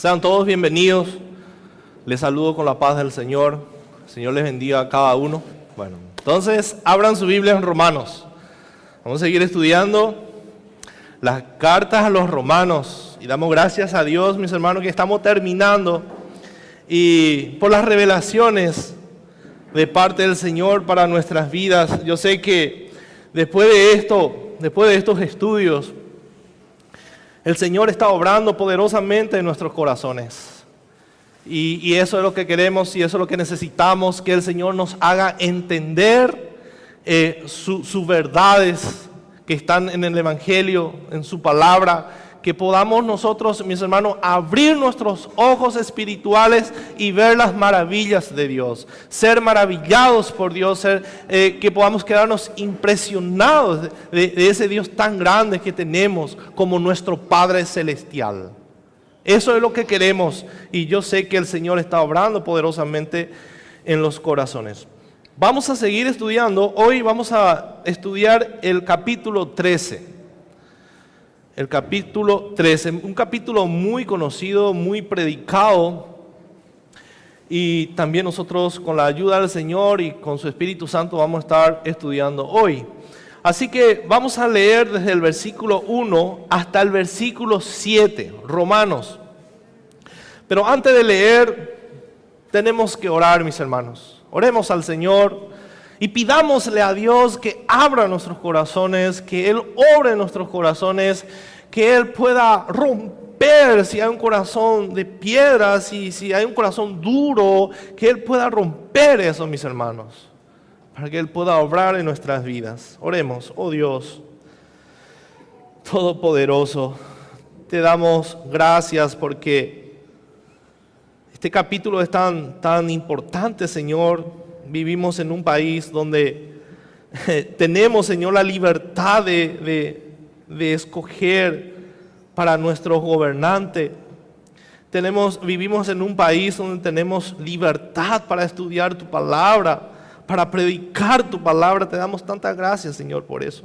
Sean todos bienvenidos. Les saludo con la paz del Señor. El Señor les bendiga a cada uno. Bueno, entonces abran su Biblia en Romanos. Vamos a seguir estudiando las cartas a los romanos. Y damos gracias a Dios, mis hermanos, que estamos terminando. Y por las revelaciones de parte del Señor para nuestras vidas. Yo sé que después de estos estudios, el Señor está obrando poderosamente en nuestros corazones. Y eso es lo que queremos y eso es lo que necesitamos, que el Señor nos haga entender sus verdades que están en el Evangelio, en su palabra, que podamos nosotros, mis hermanos, abrir nuestros ojos espirituales y ver las maravillas de Dios, ser maravillados por Dios, que podamos quedarnos impresionados de ese Dios tan grande que tenemos como nuestro Padre Celestial. Eso es lo que queremos y yo sé que el Señor está obrando poderosamente en los corazones. Vamos a seguir estudiando. Hoy vamos a estudiar el capítulo 13. El capítulo 13, un capítulo muy conocido, muy predicado. Y también nosotros con la ayuda del Señor y con su Espíritu Santo vamos a estar estudiando hoy. Así que vamos a leer desde el versículo 1 hasta el versículo 7, Romanos. Pero antes de leer, tenemos que orar, mis hermanos. Oremos al Señor y pidámosle a Dios que abra nuestros corazones, que Él obre en nuestros corazones, que Él pueda romper si hay un corazón de piedra, si hay un corazón duro, que Él pueda romper eso, mis hermanos, para que Él pueda obrar en nuestras vidas. Oremos. Oh Dios Todopoderoso, te damos gracias porque este capítulo es tan importante, Señor. Vivimos en un país donde tenemos, Señor, la libertad de escoger para nuestro gobernante. Vivimos en un país donde tenemos libertad para estudiar tu palabra, para predicar tu palabra. Te damos tantas gracias, Señor, por eso.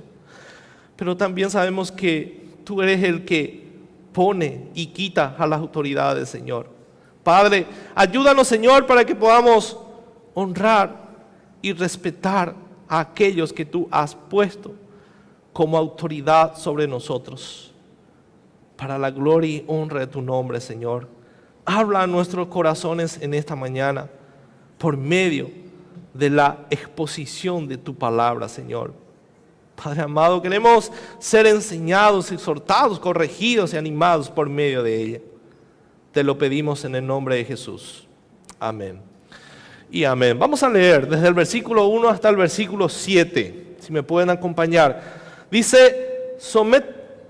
Pero también sabemos que tú eres el que pone y quita a las autoridades, Señor. Padre, ayúdanos, Señor, para que podamos honrar y respetar a aquellos que tú has puesto como autoridad sobre nosotros, para la gloria y honra de tu nombre, Señor. Habla a nuestros corazones en esta mañana por medio de la exposición de tu palabra, Señor. Padre amado, queremos ser enseñados, exhortados, corregidos y animados por medio de ella. Te lo pedimos en el nombre de Jesús. Amén. Y amén. Vamos a leer desde el versículo 1 hasta el versículo 7, si me pueden acompañar. Dice,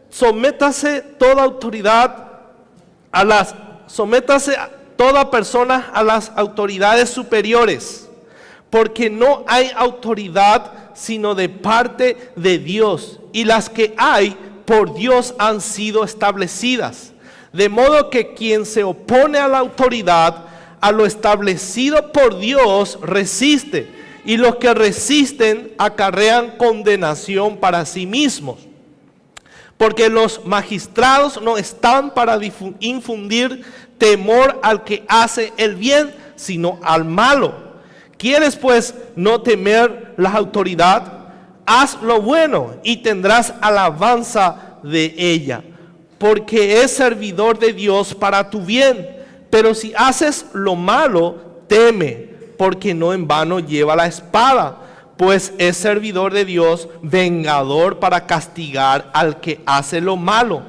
sométase toda autoridad sométase toda persona a las autoridades superiores, porque no hay autoridad sino de parte de Dios, y las que hay por Dios han sido establecidas. De modo que quien se opone a la autoridad, a lo establecido por Dios, resiste, y los que resisten acarrean condenación para sí mismos. Porque los magistrados no están para infundir temor al que hace el bien, sino al malo. ¿Quieres pues no temer la autoridad? Haz lo bueno y tendrás alabanza de ella, porque es servidor de Dios para tu bien. Pero si haces lo malo, teme, porque no en vano lleva la espada, pues es servidor de Dios, vengador para castigar al que hace lo malo.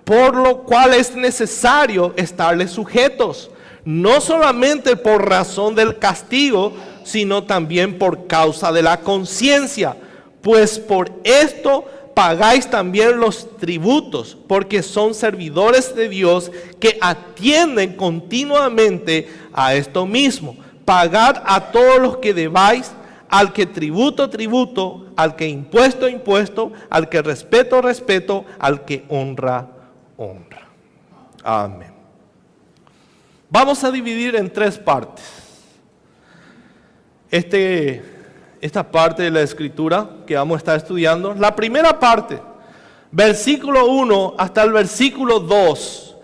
Por lo cual es necesario estarle sujetos, no solamente por razón del castigo, sino también por causa de la conciencia. Pues por esto pagáis también los tributos, porque son servidores de Dios que atienden continuamente a esto mismo. Pagad a todos los que debáis, al que tributo, tributo, al que impuesto, impuesto, al que respeto, respeto, al que honra, honra. Amén. Vamos a dividir en tres partes esta parte de la escritura que vamos a estar estudiando. La primera parte, versículo 1 hasta el versículo 2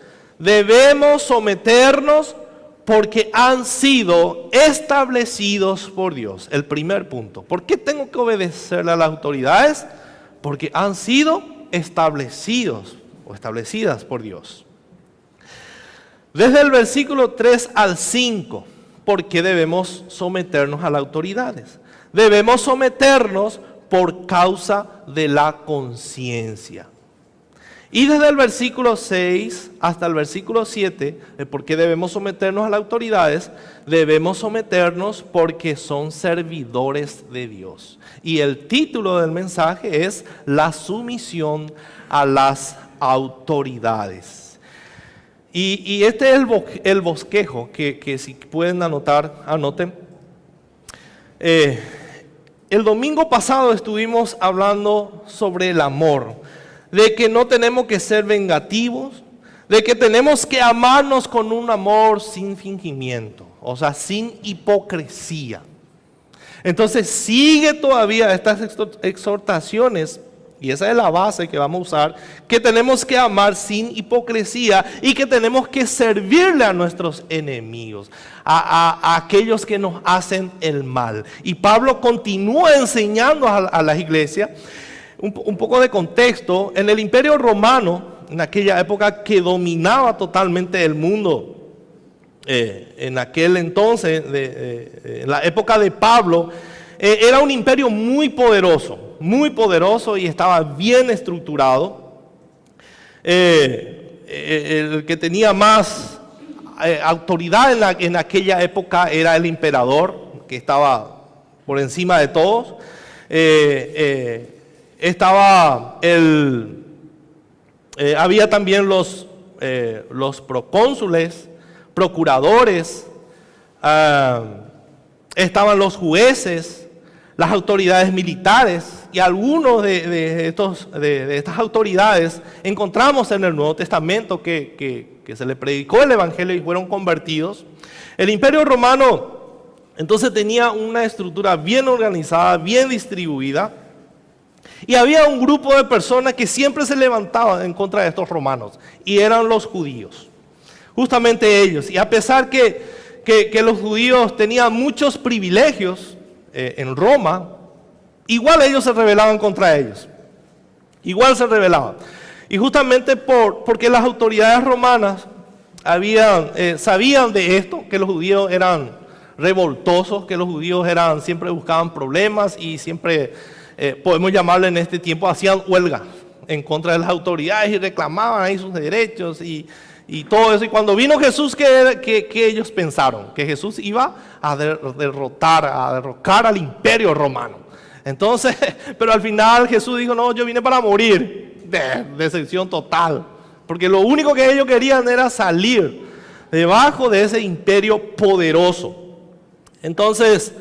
Debemos someternos porque han sido establecidos por Dios. El primer punto. ¿Por qué tengo que obedecerle a las autoridades? Porque han sido establecidos o establecidas por Dios. Desde el versículo 3 al 5, ¿por qué debemos someternos a las autoridades? Debemos someternos por causa de la conciencia. Y desde el versículo 6 hasta el versículo 7, ¿por qué debemos someternos a las autoridades? Debemos someternos porque son servidores de Dios. Y el título del mensaje es la sumisión a las autoridades. Y este es el bosquejo que si pueden anotar, anoten. El domingo pasado estuvimos hablando sobre el amor, de que no tenemos que ser vengativos, de que tenemos que amarnos con un amor sin fingimiento, o sea, sin hipocresía. Entonces sigue todavía estas exhortaciones, y esa es la base que vamos a usar, que tenemos que amar sin hipocresía y que tenemos que servirle a nuestros enemigos, a aquellos que nos hacen el mal. Y Pablo continúa enseñando a las iglesias. Un poco de contexto: en el Imperio Romano, en aquella época que dominaba totalmente el mundo, en aquel entonces, en la época de Pablo, era un imperio muy poderoso y estaba bien estructurado. El que tenía más autoridad en aquella época era el emperador, que estaba por encima de todos. Había también los procónsules, procuradores, estaban los jueces, las autoridades militares, y algunos de estas autoridades encontramos en el Nuevo Testamento que se les predicó el Evangelio y fueron convertidos. El Imperio Romano entonces tenía una estructura bien organizada, bien distribuida. Y había un grupo de personas que siempre se levantaban en contra de estos romanos, y eran los judíos, justamente ellos. Y a pesar que los judíos tenían muchos privilegios en Roma, igual ellos se rebelaban contra ellos, igual se rebelaban. Y justamente porque las autoridades romanas sabían de esto, que los judíos eran revoltosos, que los judíos siempre buscaban problemas y siempre... podemos llamarle en este tiempo, hacían huelga en contra de las autoridades y reclamaban ahí sus derechos y todo eso. Y cuando vino Jesús, que ellos pensaron que Jesús iba a derrocar al imperio romano. Entonces, pero al final Jesús dijo: no, yo vine para morir. Decepción total, porque lo único que ellos querían era salir debajo de ese imperio poderoso. Entonces,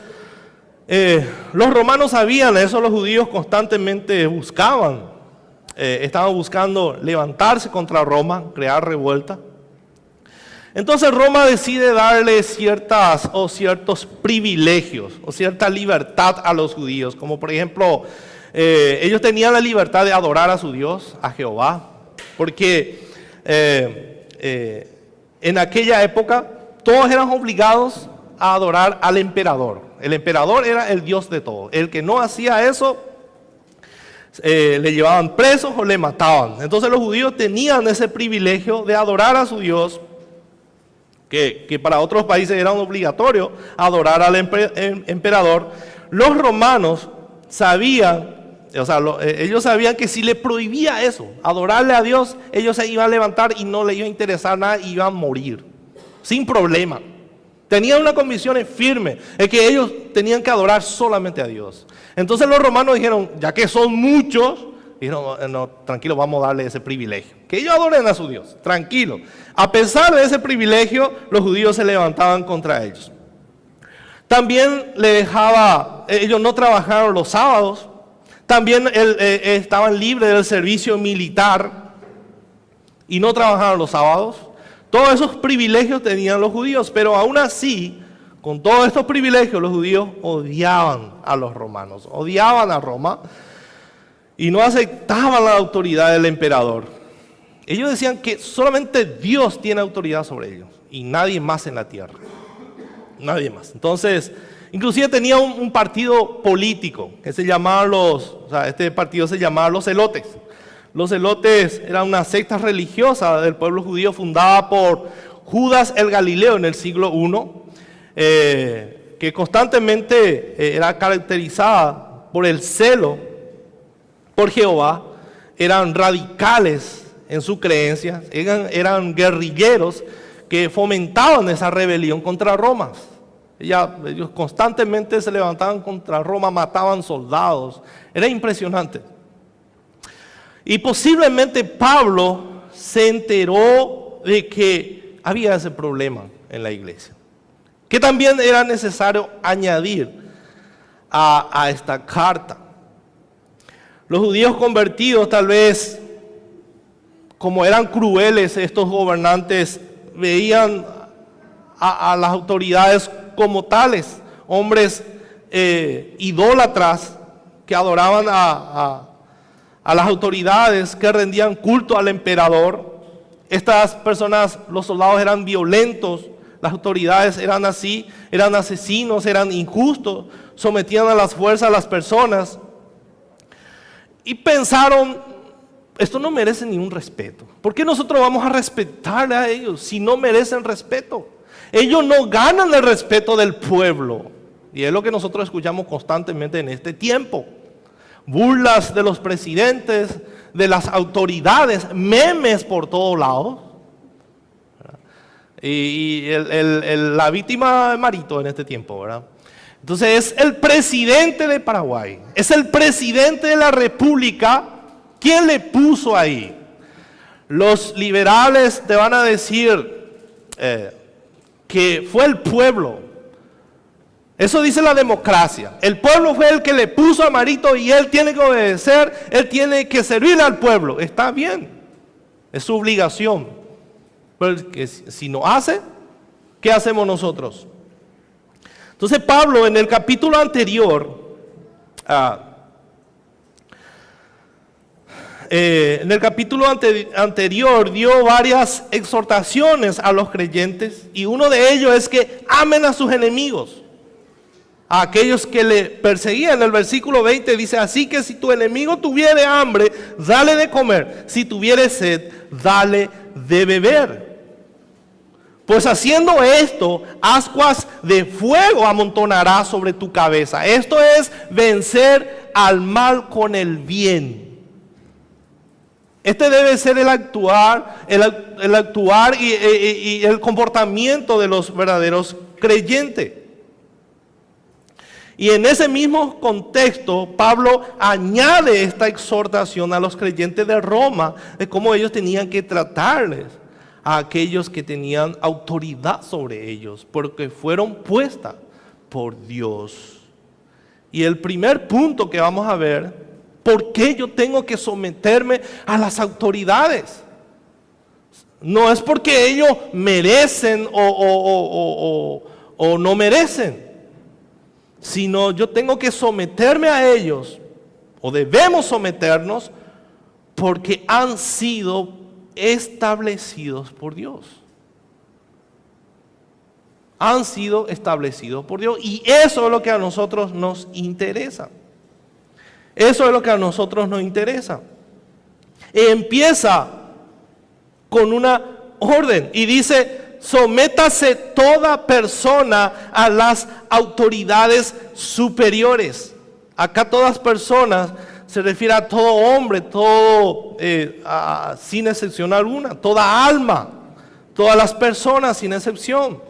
los romanos sabían eso, los judíos constantemente estaban buscando levantarse contra Roma, crear revuelta. Entonces Roma decide darle ciertos privilegios o cierta libertad a los judíos, como por ejemplo, ellos tenían la libertad de adorar a su Dios, a Jehová, porque en aquella época todos eran obligados a adorar al emperador. El emperador era el Dios de todo. El que no hacía eso, le llevaban presos o le mataban. Entonces los judíos tenían ese privilegio de adorar a su Dios, que para otros países era obligatorio adorar al emperador. Los romanos sabían, ellos sabían que si le prohibía eso, adorarle a Dios, ellos se iban a levantar y no les iba a interesar nada y iban a morir, sin problema. Tenían una convicción firme, es que ellos tenían que adorar solamente a Dios. Entonces los romanos dijeron, ya que son muchos, dijeron: no, tranquilo, vamos a darle ese privilegio, que ellos adoren a su Dios, tranquilo. A pesar de ese privilegio, los judíos se levantaban contra ellos. También ellos no trabajaron los sábados. También estaban libres del servicio militar y no trabajaron los sábados. Todos esos privilegios tenían los judíos, pero aún así, con todos estos privilegios, los judíos odiaban a los romanos, odiaban a Roma y no aceptaban la autoridad del emperador. ellos decían que solamente Dios tiene autoridad sobre ellos y nadie más en la tierra. Nadie más. Entonces, inclusive tenía un partido político que se llamaba este partido se llamaba los Zelotes. Los Zelotes eran una secta religiosa del pueblo judío fundada por Judas el Galileo en el siglo I, que constantemente era caracterizada por el celo por Jehová. Eran radicales en sus creencias, eran guerrilleros que fomentaban esa rebelión contra Roma. Ellos constantemente se levantaban contra Roma, mataban soldados. Era impresionante. Y posiblemente Pablo se enteró de que había ese problema en la iglesia, que también era necesario añadir a esta carta. Los judíos convertidos, tal vez, como eran crueles estos gobernantes, veían a las autoridades como tales, hombres idólatras que adoraban a las autoridades, que rendían culto al emperador. Estas personas, los soldados eran violentos, las autoridades eran así, eran asesinos, eran injustos, sometían a las fuerzas a las personas. Y pensaron, esto no merece ningún respeto. ¿Por qué nosotros vamos a respetarle a ellos si no merecen respeto? Ellos no ganan el respeto del pueblo. Y es lo que nosotros escuchamos constantemente en este tiempo. Burlas de los presidentes, de las autoridades, memes por todos lados. Y la víctima de Marito en este tiempo, ¿verdad? Entonces es el presidente de Paraguay, es el presidente de la República. ¿Quién le puso ahí? Los liberales te van a decir que fue el pueblo. Eso dice la democracia. El pueblo fue el que le puso a Marito y él tiene que obedecer, él tiene que servir al pueblo. Está bien, es su obligación. Pero si no hace, ¿qué hacemos nosotros? Entonces Pablo en el capítulo anterior, anterior dio varias exhortaciones a los creyentes, y uno de ellos es que amen a sus enemigos, a aquellos que le perseguían. En el versículo 20 dice: así que si tu enemigo tuviere hambre, dale de comer; si tuviere sed, dale de beber. Pues haciendo esto, ascuas de fuego amontonará sobre tu cabeza. Esto es vencer al mal con el bien. Este debe ser el actuar y el comportamiento de los verdaderos creyentes. Y en ese mismo contexto, Pablo añade esta exhortación a los creyentes de Roma de cómo ellos tenían que tratarles a aquellos que tenían autoridad sobre ellos, porque fueron puestas por Dios. Y el primer punto que vamos a ver: ¿por qué yo tengo que someterme a las autoridades? No es porque ellos merecen o no merecen, sino yo tengo que someterme a ellos, o debemos someternos, porque han sido establecidos por Dios. Han sido establecidos por Dios, y eso es lo que a nosotros nos interesa. Eso es lo que a nosotros nos interesa. Empieza con una orden y dice: sométase toda persona a las autoridades superiores. Acá todas personas se refiere a todo hombre, todo, sin excepción alguna, toda alma, todas las personas sin excepción.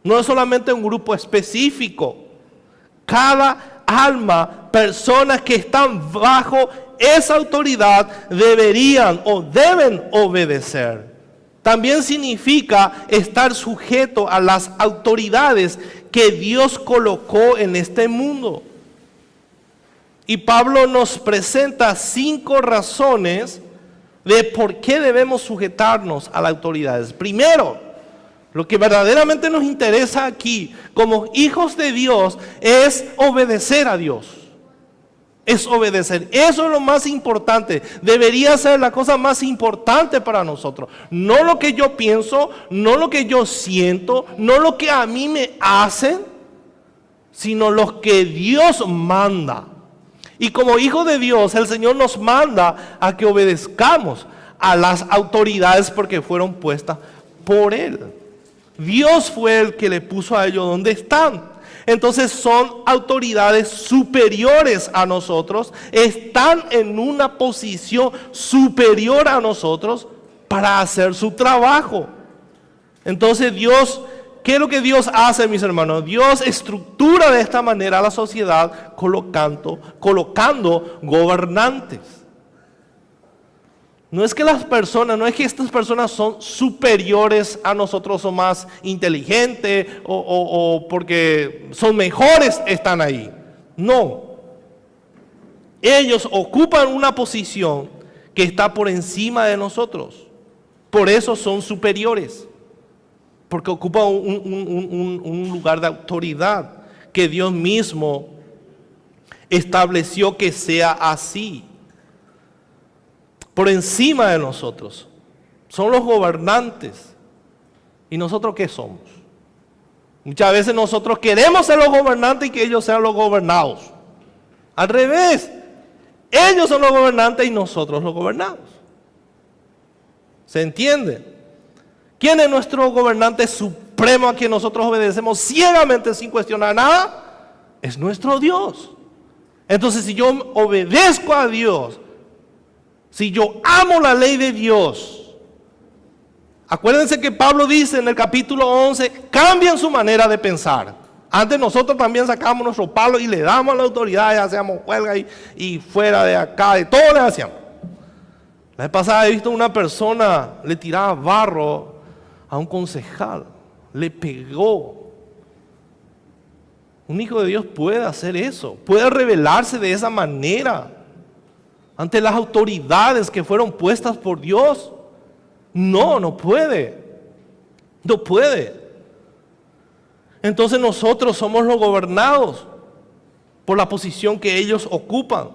No es solamente un grupo específico. Cada alma, personas que están bajo esa autoridad, deberían o deben obedecer. También significa estar sujeto a las autoridades que Dios colocó en este mundo. Y Pablo nos presenta 5 razones de por qué debemos sujetarnos a las autoridades. Primero, lo que verdaderamente nos interesa aquí como hijos de Dios es obedecer a Dios. es obedecer. Eso es lo más importante. Debería ser la cosa más importante para nosotros. No lo que yo pienso, no lo que yo siento, no lo que a mí me hacen, sino lo que Dios manda. Y como hijos de Dios, el Señor nos manda a que obedezcamos a las autoridades porque fueron puestas por Él. Dios fue el que le puso a ellos donde están. Entonces son autoridades superiores a nosotros, están en una posición superior a nosotros para hacer su trabajo. Entonces Dios, ¿qué es lo que Dios hace, mis hermanos? Dios estructura de esta manera a la sociedad colocando gobernantes. No es que estas personas son superiores a nosotros o más inteligentes o porque son mejores están ahí. No. Ellos ocupan una posición que está por encima de nosotros. Por eso son superiores. Porque ocupan un lugar de autoridad que Dios mismo estableció que sea así. Por encima de nosotros. Son los gobernantes. ¿Y nosotros qué somos? Muchas veces nosotros queremos ser los gobernantes y que ellos sean los gobernados. Al revés. Ellos son los gobernantes y nosotros los gobernamos. ¿Se entiende? ¿Quién es nuestro gobernante supremo a quien nosotros obedecemos ciegamente sin cuestionar nada? Es nuestro Dios. Entonces, si yo obedezco a Dios, si yo amo la ley de Dios, acuérdense que Pablo dice en el capítulo 11, cambian su manera de pensar. Antes nosotros también sacábamos nuestro palo y le damos a la autoridad y hacíamos huelga y fuera de acá, de todo le hacíamos. La vez pasada he visto una persona, le tiraba barro a un concejal, le pegó. Un hijo de Dios puede hacer eso, puede rebelarse de esa manera ante las autoridades que fueron puestas por Dios. No puede. No puede. Entonces nosotros somos los gobernados por la posición que ellos ocupan.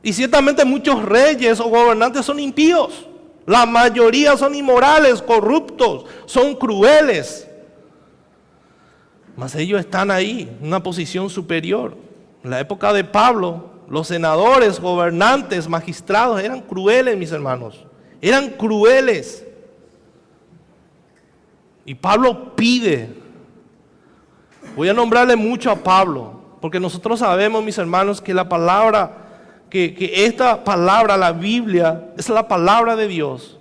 Y ciertamente muchos reyes o gobernantes son impíos. La mayoría son inmorales, corruptos, son crueles. Mas ellos están ahí, en una posición superior. En la época de Pablo, los senadores, gobernantes, magistrados eran crueles, mis hermanos. Eran crueles. Y Pablo pide. Voy a nombrarle mucho a Pablo, porque nosotros sabemos, mis hermanos, que la palabra, que esta palabra, la Biblia, es la palabra de Dios.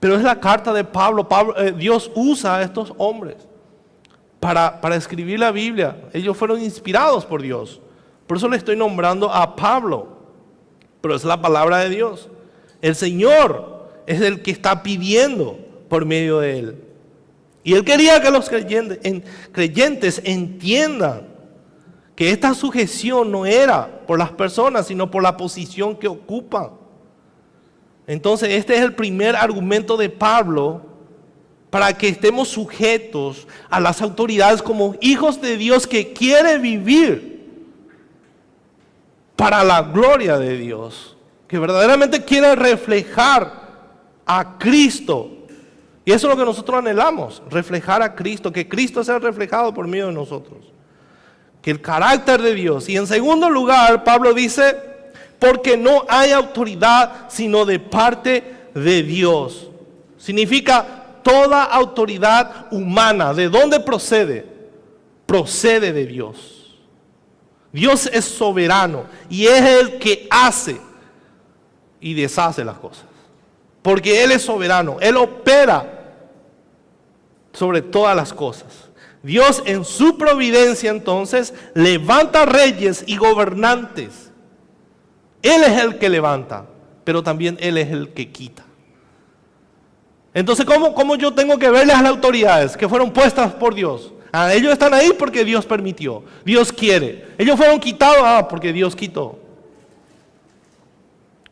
Pero es la carta de Pablo. Dios usa a estos hombres para escribir la Biblia. Ellos fueron inspirados por Dios. Por eso le estoy nombrando a Pablo. Pero es la palabra de Dios. El Señor es el que está pidiendo por medio de Él. Y Él quería que los creyentes entiendan que esta sujeción no era por las personas, sino por la posición que ocupan. Entonces este es el primer argumento de Pablo para que estemos sujetos a las autoridades como hijos de Dios que quiere vivir para la gloria de Dios, que verdaderamente quiere reflejar a Cristo. Y eso es lo que nosotros anhelamos, reflejar a Cristo, que Cristo sea reflejado por medio de nosotros, que el carácter de Dios. Y en segundo lugar, Pablo dice, porque no hay autoridad sino de parte de Dios. Significa toda autoridad humana. ¿De dónde procede? Procede de Dios. Dios es soberano y es el que hace y deshace las cosas. Porque Él es soberano, Él opera sobre todas las cosas. Dios en su providencia entonces levanta reyes y gobernantes. Él es el que levanta, pero también Él es el que quita. Entonces, ¿cómo yo tengo que verle a las autoridades que fueron puestas por Dios? Ellos están ahí porque Dios permitió, Dios quiere. Ellos fueron quitados porque Dios quitó.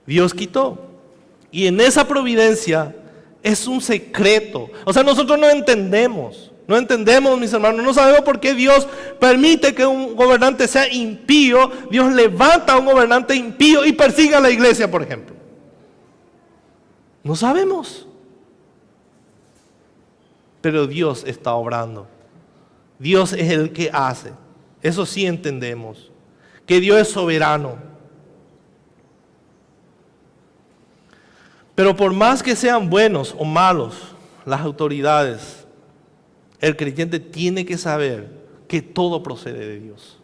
Dios quitó. Y en esa providencia es un secreto. O sea, nosotros no entendemos. No entendemos, mis hermanos, no sabemos por qué Dios permite que un gobernante sea impío. Dios levanta a un gobernante impío y persigue a la iglesia, por ejemplo. No sabemos. Pero Dios está obrando. Dios es el que hace. Eso sí entendemos. Que Dios es soberano. Pero por más que sean buenos o malos las autoridades, el creyente tiene que saber que todo procede de Dios.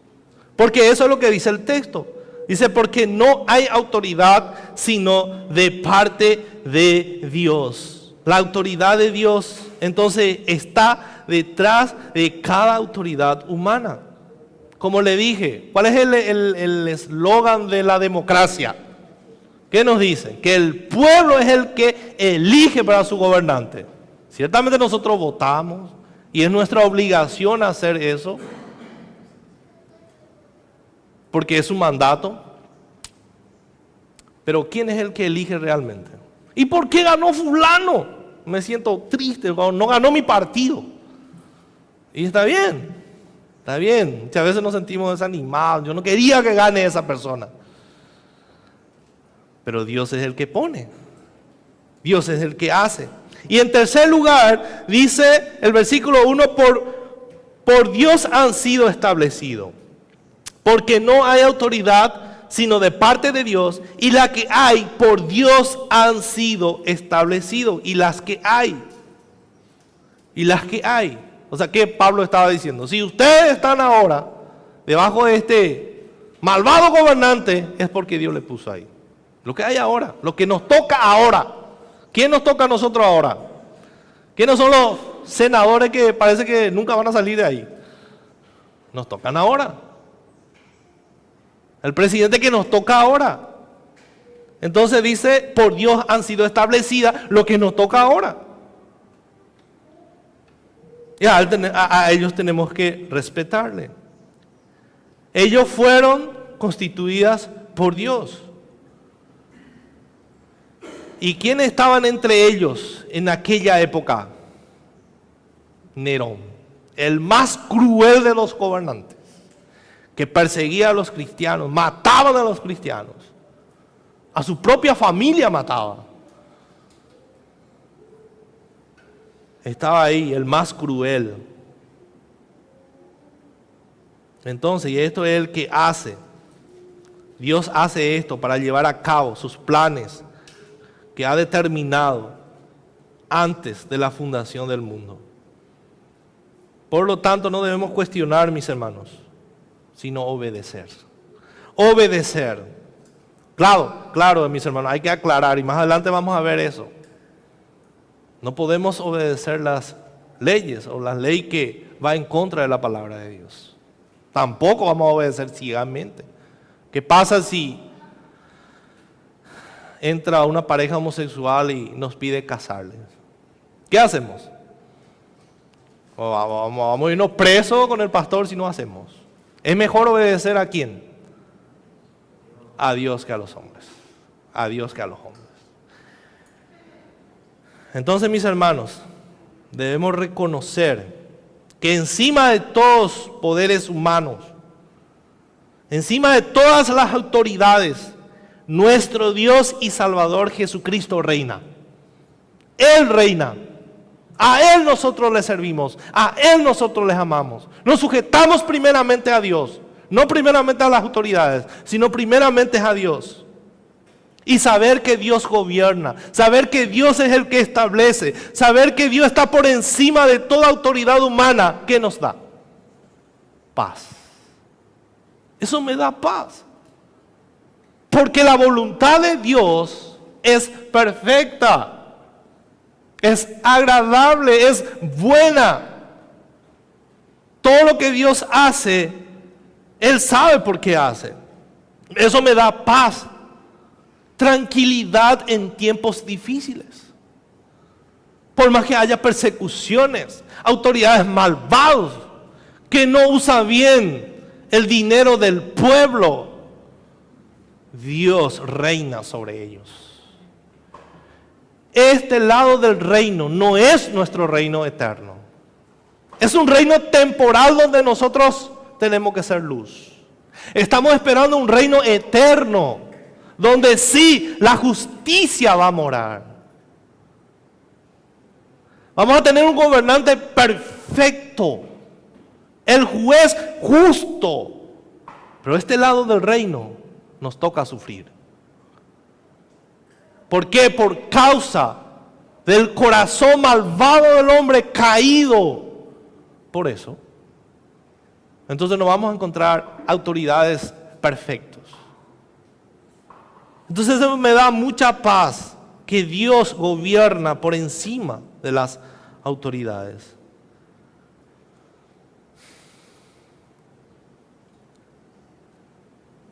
Porque eso es lo que dice el texto. Dice, porque no hay autoridad sino de parte de Dios. La autoridad de Dios entonces está detrás de cada autoridad humana. Como le dije, ¿cuál es el eslogan de la democracia? ¿Qué nos dice? Que el pueblo es el que elige para su gobernante. Ciertamente nosotros votamos y es nuestra obligación hacer eso, porque es un mandato. Pero ¿quién es el que elige realmente? ¿Y por qué ganó fulano? Me siento triste, no ganó mi partido. Y está bien, está bien. Muchas veces nos sentimos desanimados. Yo no quería que gane esa persona. Pero Dios es el que pone. Dios es el que hace. Y en tercer lugar, dice el versículo 1, por Dios han sido establecidos. Porque no hay autoridad sino de parte de Dios, y la que hay por Dios han sido establecidos. Y las que hay. O sea, ¿qué Pablo estaba diciendo? Si ustedes están ahora debajo de este malvado gobernante, es porque Dios le puso ahí. Lo que hay ahora, lo que nos toca ahora. ¿Quién nos toca a nosotros ahora? ¿Quiénes son los senadores que parece que nunca van a salir de ahí? Nos tocan ahora. El presidente que nos toca ahora. Entonces dice, por Dios han sido establecidas lo que nos toca ahora. Y a ellos tenemos que respetarle. Ellos fueron constituidas por Dios. ¿Y quiénes estaban entre ellos en aquella época? Nerón, el más cruel de los gobernantes, que perseguía a los cristianos, mataban a los cristianos, a su propia familia mataba. Estaba ahí el más cruel. Entonces, y esto es el que hace. Dios hace esto para llevar a cabo sus planes que ha determinado antes de la fundación del mundo. Por lo tanto, no debemos cuestionar, mis hermanos, sino obedecer. Obedecer. Claro, mis hermanos, hay que aclarar, y más adelante vamos a ver eso. No podemos obedecer las leyes o la ley que va en contra de la palabra de Dios. Tampoco vamos a obedecer ciegamente. ¿Qué pasa si entra una pareja homosexual y nos pide casarles? ¿Qué hacemos? Vamos a irnos presos con el pastor si no hacemos. ¿Es mejor obedecer a quién? A Dios que a los hombres. A Dios que a los hombres. Entonces, mis hermanos, debemos reconocer que encima de todos poderes humanos, encima de todas las autoridades, nuestro Dios y Salvador Jesucristo reina. Él reina. A Él nosotros le servimos. A Él nosotros les amamos. Nos sujetamos primeramente a Dios. No primeramente a las autoridades, sino primeramente a Dios. Y saber que Dios gobierna. Saber que Dios es el que establece. Saber que Dios está por encima de toda autoridad humana. ¿Qué nos da? Paz. Eso me da paz. Porque la voluntad de Dios es perfecta. Es agradable, es buena. Todo lo que Dios hace, Él sabe por qué hace. Eso me da paz, tranquilidad en tiempos difíciles. Por más que haya persecuciones, autoridades malvadas que no usan bien el dinero del pueblo, Dios reina sobre ellos. Este lado del reino no es nuestro reino eterno. Es un reino temporal donde nosotros tenemos que ser luz. Estamos esperando un reino eterno, donde sí, la justicia va a morar. Vamos a tener un gobernante perfecto, el juez justo. Pero este lado del reino nos toca sufrir. ¿Por qué? Por causa del corazón malvado del hombre caído. Por eso. Entonces no vamos a encontrar autoridades perfectos. Entonces eso me da mucha paz, que Dios gobierna por encima de las autoridades.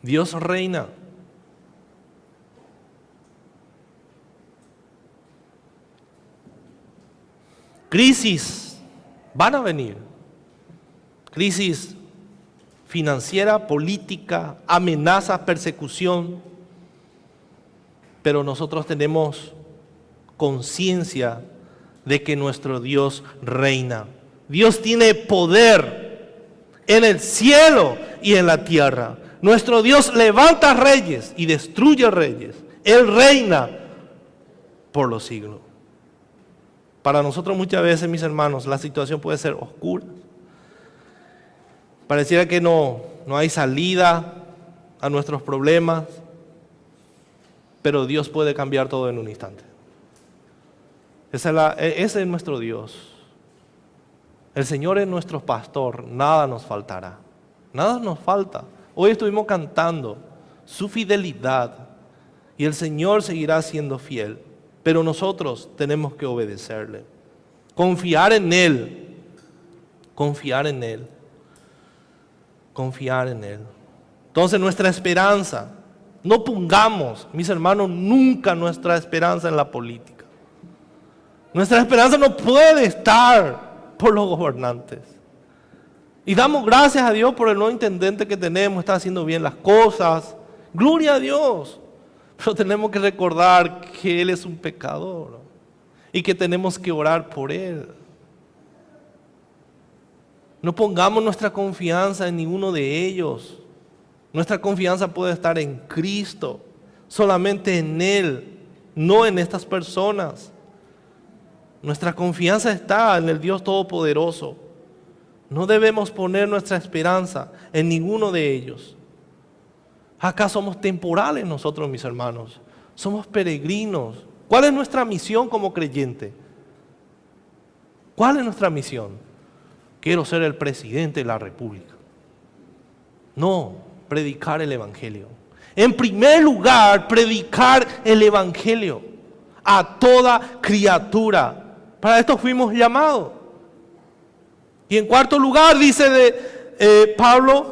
Dios reina. Crisis van a venir. Crisis financiera, política, amenazas, persecución. Pero nosotros tenemos conciencia de que nuestro Dios reina. Dios tiene poder en el cielo y en la tierra. Nuestro Dios levanta reyes y destruye reyes. Él reina por los siglos. Para nosotros muchas veces, mis hermanos, la situación puede ser oscura. Pareciera que no hay salida a nuestros problemas, pero Dios puede cambiar todo en un instante. Ese es nuestro Dios. El Señor es nuestro pastor, nada nos faltará. Nada nos falta. Hoy estuvimos cantando su fidelidad y el Señor seguirá siendo fiel, pero nosotros tenemos que obedecerle, confiar en Él, confiar en Él, confiar en Él. Entonces nuestra esperanza, no pongamos, mis hermanos, nunca nuestra esperanza en la política. Nuestra esperanza no puede estar por los gobernantes. Y damos gracias a Dios por el nuevo intendente que tenemos, está haciendo bien las cosas. Gloria a Dios. Pero tenemos que recordar que Él es un pecador y que tenemos que orar por Él. No pongamos nuestra confianza en ninguno de ellos. Nuestra confianza puede estar en Cristo, solamente en Él, no en estas personas. Nuestra confianza está en el Dios Todopoderoso. No debemos poner nuestra esperanza en ninguno de ellos. Acá somos temporales nosotros, mis hermanos. Somos peregrinos. ¿Cuál es nuestra misión como creyente? ¿Cuál es nuestra misión? Quiero ser el presidente de la República. No, predicar el Evangelio. En primer lugar, predicar el Evangelio a toda criatura. Para esto fuimos llamados. Y en cuarto lugar, dice Pablo,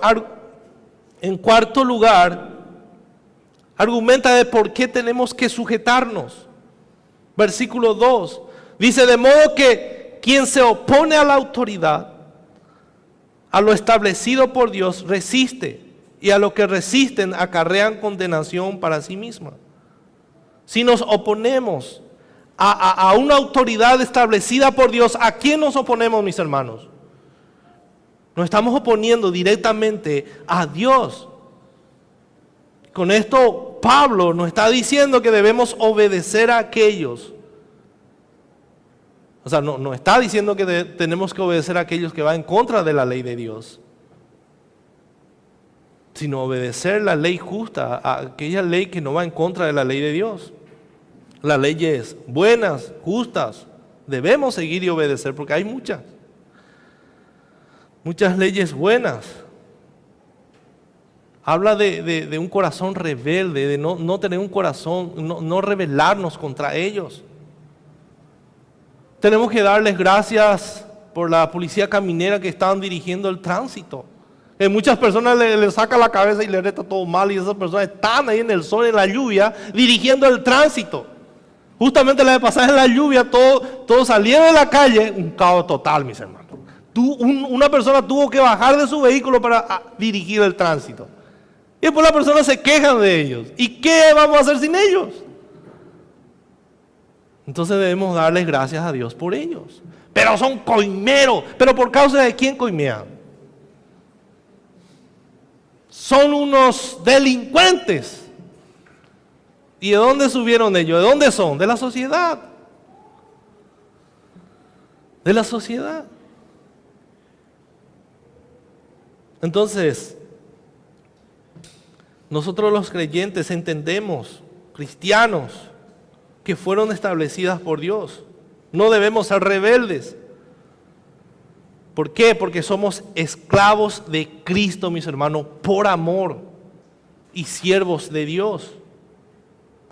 en cuarto lugar, argumenta de por qué tenemos que sujetarnos. Versículo 2, dice: de modo que quien se opone a la autoridad, a lo establecido por Dios, resiste, y a lo que resisten acarrean condenación para sí misma. Si nos oponemos a una autoridad establecida por Dios, ¿a quién nos oponemos, mis hermanos? Nos estamos oponiendo directamente a Dios. Con esto Pablo nos está diciendo que debemos obedecer a aquellos. O sea, no está diciendo que tenemos que obedecer a aquellos que van en contra de la ley de Dios, sino obedecer la ley justa, a aquella ley que no va en contra de la ley de Dios. Las leyes buenas, justas, debemos seguir y obedecer porque hay muchas leyes buenas. Habla de un corazón rebelde, de no tener un corazón, no rebelarnos contra ellos. Tenemos que darles gracias por la policía caminera que estaban dirigiendo el tránsito. Muchas personas le sacan la cabeza y le resta todo mal, y esas personas están ahí en el sol, en la lluvia, dirigiendo el tránsito. Justamente la de pasar en la lluvia, todos salieron de la calle, un caos total, mis hermanos. Una persona tuvo que bajar de su vehículo para dirigir el tránsito. Y después las personas se quejan de ellos. ¿Y qué vamos a hacer sin ellos? Entonces debemos darles gracias a Dios por ellos. Pero son coimeros. ¿Pero por causa de quién coimean? Son unos delincuentes. ¿Y de dónde subieron ellos? ¿De dónde son? De la sociedad. De la sociedad. Entonces, nosotros los creyentes entendemos, cristianos, que fueron establecidas por Dios. No debemos ser rebeldes. ¿Por qué? Porque somos esclavos de Cristo, mis hermanos, por amor y siervos de Dios.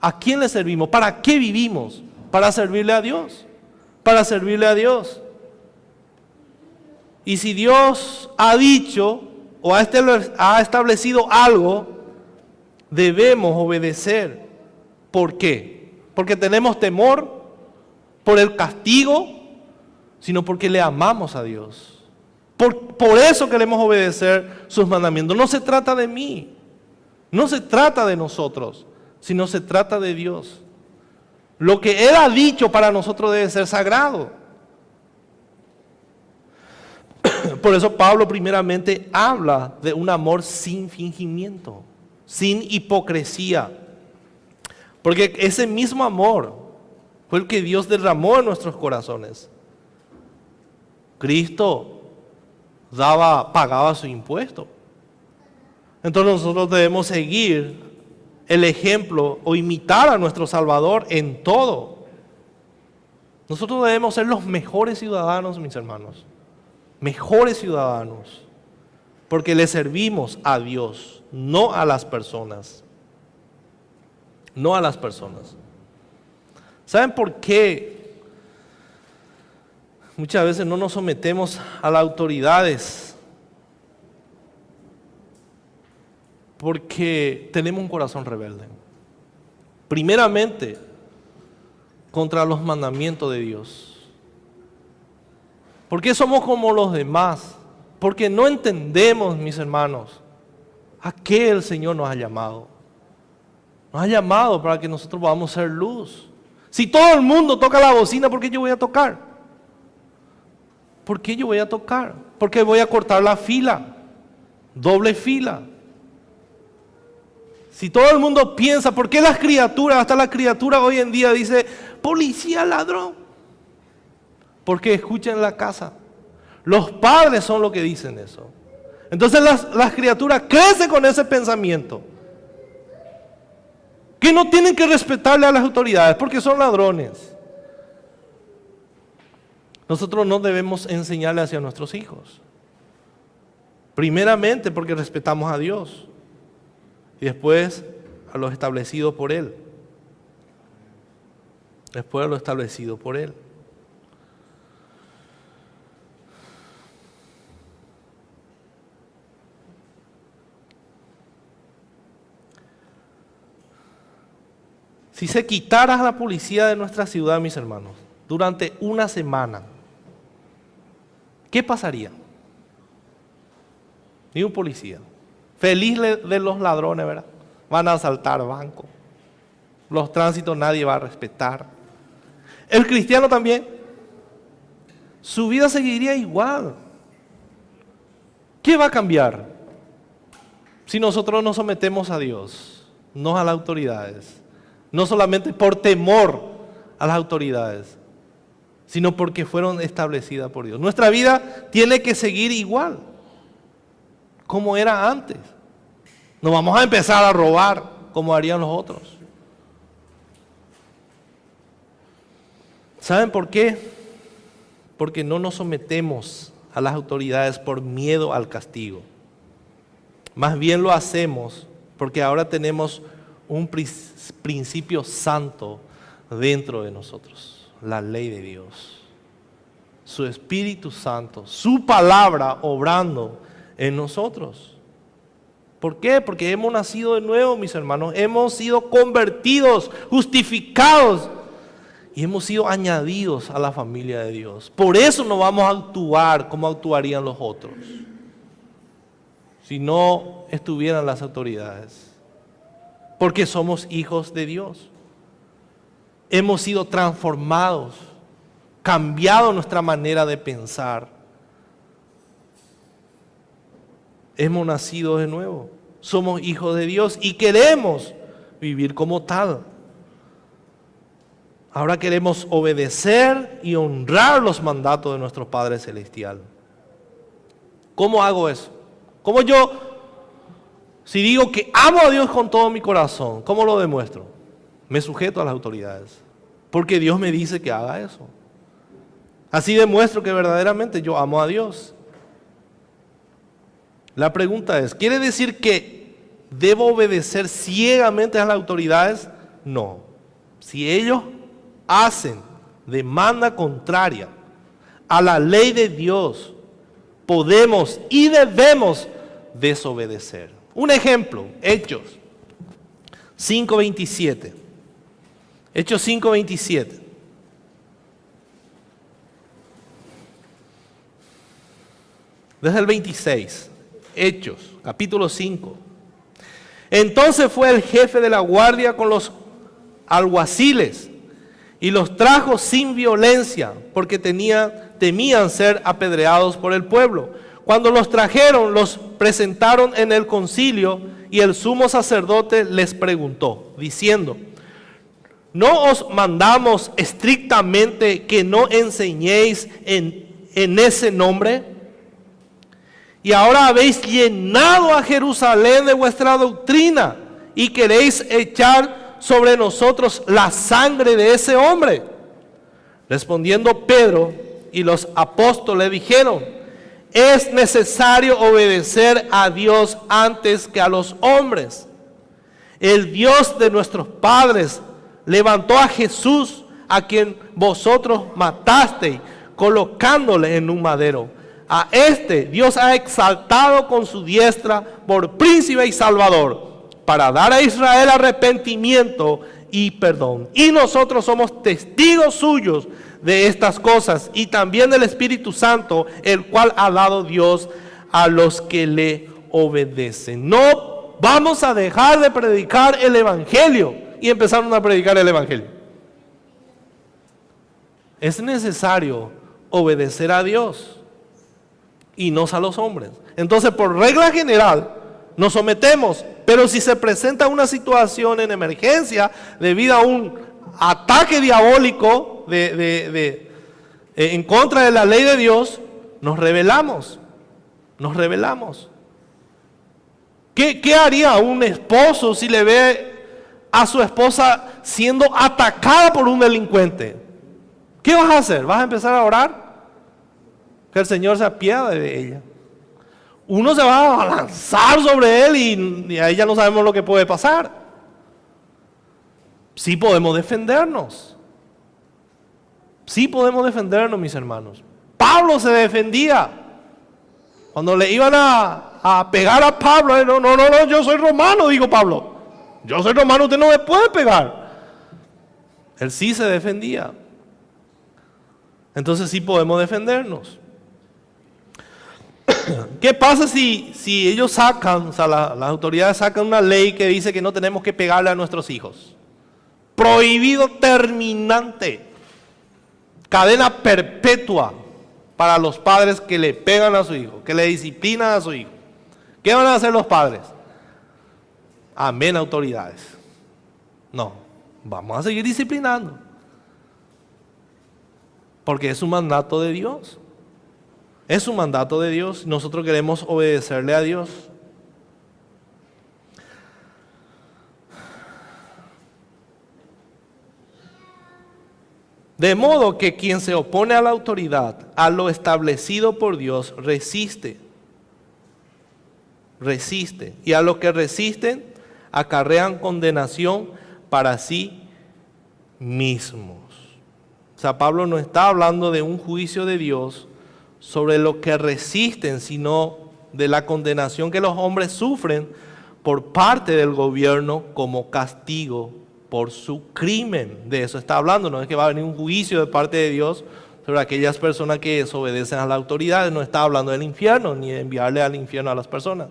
¿A quién le servimos? ¿Para qué vivimos? Para servirle a Dios. Para servirle a Dios. Y si Dios ha dicho o ha establecido algo, debemos obedecer. ¿Por qué? Porque tenemos temor por el castigo, sino porque le amamos a Dios. Por eso queremos obedecer sus mandamientos. No se trata de mí, no se trata de nosotros, sino se trata de Dios. Lo que Él ha dicho para nosotros debe ser sagrado. Por eso Pablo primeramente habla de un amor sin fingimiento, sin hipocresía. Porque ese mismo amor fue el que Dios derramó en nuestros corazones. Cristo pagaba su impuesto. Entonces nosotros debemos seguir el ejemplo o imitar a nuestro Salvador en todo. Nosotros debemos ser los mejores ciudadanos, mis hermanos. Mejores ciudadanos. Porque le servimos a Dios, no a las personas. No a las personas. ¿Saben por qué muchas veces no nos sometemos a las autoridades? Porque tenemos un corazón rebelde. Primeramente, contra los mandamientos de Dios. ¿Por qué somos como los demás? Porque no entendemos, mis hermanos, a qué el Señor nos ha llamado. Nos ha llamado para que nosotros podamos ser luz. Si todo el mundo toca la bocina, ¿por qué yo voy a tocar? ¿Por qué yo voy a tocar? Porque voy a cortar la fila, doble fila. Si todo el mundo piensa, ¿por qué las criaturas, hasta la criatura hoy en día dice, policía, ladrón? Porque escuchan en la casa. Los padres son los que dicen eso. Entonces las criaturas crecen con ese pensamiento. Que no tienen que respetarle a las autoridades porque son ladrones. Nosotros no debemos enseñarle hacia nuestros hijos. Primeramente porque respetamos a Dios. Y después a lo establecido por Él. Después a lo establecido por Él. Si se quitara la policía de nuestra ciudad, mis hermanos, durante una semana, ¿qué pasaría? Ni un policía. Feliz de los ladrones, ¿verdad? Van a asaltar bancos. Los tránsitos nadie va a respetar. El cristiano también. Su vida seguiría igual. ¿Qué va a cambiar? Si nosotros nos sometemos a Dios, no a las autoridades. No solamente por temor a las autoridades, sino porque fueron establecidas por Dios. Nuestra vida tiene que seguir igual, como era antes. No vamos a empezar a robar como harían los otros. ¿Saben por qué? Porque no nos sometemos a las autoridades por miedo al castigo. Más bien lo hacemos porque ahora tenemos un principio santo dentro de nosotros, la ley de Dios, su Espíritu Santo, su palabra obrando en nosotros. ¿Por qué? Porque hemos nacido de nuevo, mis hermanos, hemos sido convertidos, justificados y hemos sido añadidos a la familia de Dios. Por eso no vamos a actuar como actuarían los otros si no estuvieran las autoridades. Porque somos hijos de Dios. hemos sido transformados, cambiado nuestra manera de pensar. Hemos nacido de nuevo, somos hijos de Dios y queremos vivir como tal. Ahora queremos obedecer y honrar los mandatos de nuestro Padre Celestial. ¿Cómo hago eso? ¿Cómo yo, si digo que amo a Dios con todo mi corazón, cómo lo demuestro? Me sujeto a las autoridades, porque Dios me dice que haga eso. Así demuestro que verdaderamente yo amo a Dios. La pregunta es, ¿quiere decir que debo obedecer ciegamente a las autoridades? No. Si ellos hacen demanda contraria a la ley de Dios, podemos y debemos desobedecer. Un ejemplo, Hechos 5:27. Hechos 5:27. Desde el 26. Hechos, capítulo 5. Entonces fue el jefe de la guardia con los alguaciles y los trajo sin violencia, porque temían ser apedreados por el pueblo. Cuando los trajeron, los presentaron en el concilio, y el sumo sacerdote les preguntó, diciendo: ¿no os mandamos estrictamente que no enseñéis en ese nombre? Y ahora habéis llenado a Jerusalén de vuestra doctrina y queréis echar sobre nosotros la sangre de ese hombre. Respondiendo Pedro y los apóstoles dijeron: es necesario obedecer a Dios antes que a los hombres. El Dios de nuestros padres levantó a Jesús, a quien vosotros matasteis, colocándole en un madero. A este Dios ha exaltado con su diestra por príncipe y salvador, para dar a Israel arrepentimiento y perdón. Y nosotros somos testigos suyos de estas cosas, y también del Espíritu Santo, el cual ha dado Dios a los que le obedecen. No vamos a dejar de predicar el Evangelio. Y empezaron a predicar el Evangelio. Es necesario obedecer a Dios y no a los hombres. Entonces, por regla general, nos sometemos. Pero si se presenta una situación en emergencia debido a un ataque diabólico en contra de la ley de Dios, nos rebelamos. Nos rebelamos. ¿Qué haría un esposo si le ve a su esposa siendo atacada por un delincuente? ¿Qué vas a hacer? ¿Vas a empezar a orar? Que el Señor se apiade de ella. Uno se va a lanzar sobre él y ahí ya no sabemos lo que puede pasar. Sí podemos defendernos. Sí podemos defendernos, mis hermanos. Pablo se defendía. Cuando le iban a pegar a Pablo, no, yo soy romano, dijo Pablo. Yo soy romano, usted no me puede pegar. Él sí se defendía. Entonces sí podemos defendernos. ¿Qué pasa si ellos sacan, o sea, las autoridades sacan una ley que dice que no tenemos que pegarle a nuestros hijos? Prohibido terminante. Cadena perpetua para los padres que le pegan a su hijo, que le disciplinan a su hijo. ¿Qué van a hacer los padres? Amén, autoridades. No, vamos a seguir disciplinando. Porque es un mandato de Dios. Es un mandato de Dios. Nosotros queremos obedecerle a Dios. De modo que quien se opone a la autoridad, a lo establecido por Dios, resiste. Resiste. Y a los que resisten, acarrean condenación para sí mismos. O sea, Pablo no está hablando de un juicio de Dios sobre los que resisten, sino de la condenación que los hombres sufren por parte del gobierno como castigo por su crimen. De eso está hablando. No es que va a venir un juicio de parte de Dios sobre aquellas personas que desobedecen a las autoridades. No está hablando del infierno, ni de enviarle al infierno a las personas.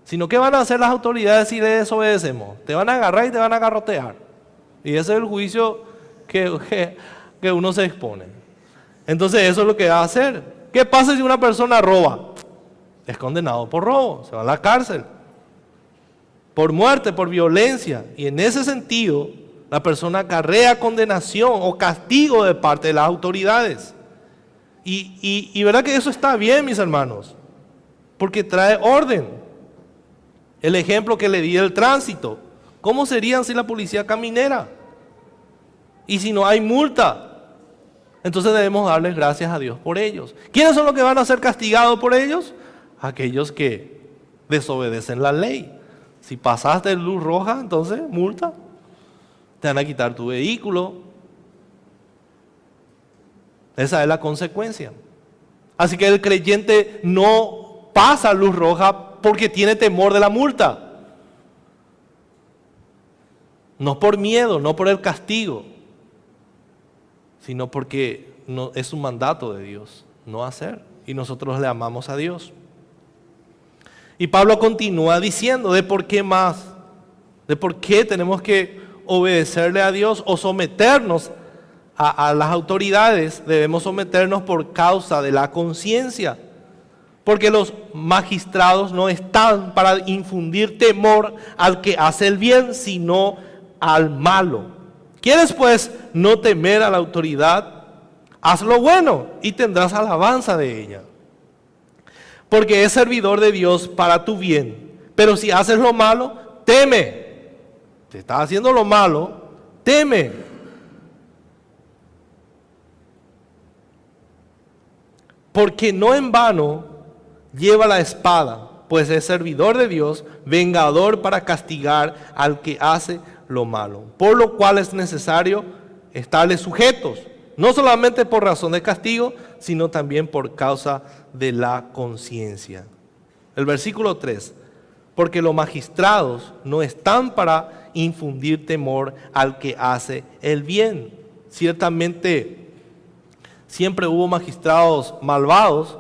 Sino que van a hacer las autoridades si le desobedecemos. Te van a agarrar y te van a garrotear. Y ese es el juicio que uno se expone. Entonces eso es lo que va a hacer. ¿Qué pasa si una persona roba? Es condenado por robo, se va a la cárcel. Por muerte, por violencia. Y en ese sentido, la persona acarrea condenación o castigo de parte de las autoridades. Y verdad que eso está bien, mis hermanos, porque trae orden. El ejemplo que le di del tránsito. ¿Cómo serían si la policía caminera? Y si no hay multa. Entonces debemos darles gracias a Dios por ellos. ¿Quiénes son los que van a ser castigados por ellos? Aquellos que desobedecen la ley. Si pasaste luz roja, entonces multa. Te van a quitar tu vehículo. Esa es la consecuencia. Así que el creyente no pasa luz roja porque tiene temor de la multa. No por miedo, no por el castigo, sino porque no, es un mandato de Dios no hacer. Y nosotros le amamos a Dios. Y Pablo continúa diciendo de por qué más, de por qué tenemos que obedecerle a Dios o someternos a las autoridades. Debemos someternos por causa de la conciencia. Porque los magistrados no están para infundir temor al que hace el bien, sino al malo. ¿Quieres pues no temer a la autoridad? Haz lo bueno y tendrás alabanza de ella. Porque es servidor de Dios para tu bien. Pero si haces lo malo, teme. Si estás haciendo lo malo, teme. Porque no en vano lleva la espada, pues es servidor de Dios, vengador para castigar al que hace lo malo. Por lo cual es necesario estarles sujetos, no solamente por razón de castigo, sino también por causa de la conciencia. El versículo 3. Porque los magistrados no están para infundir temor al que hace el bien. Ciertamente, siempre hubo magistrados malvados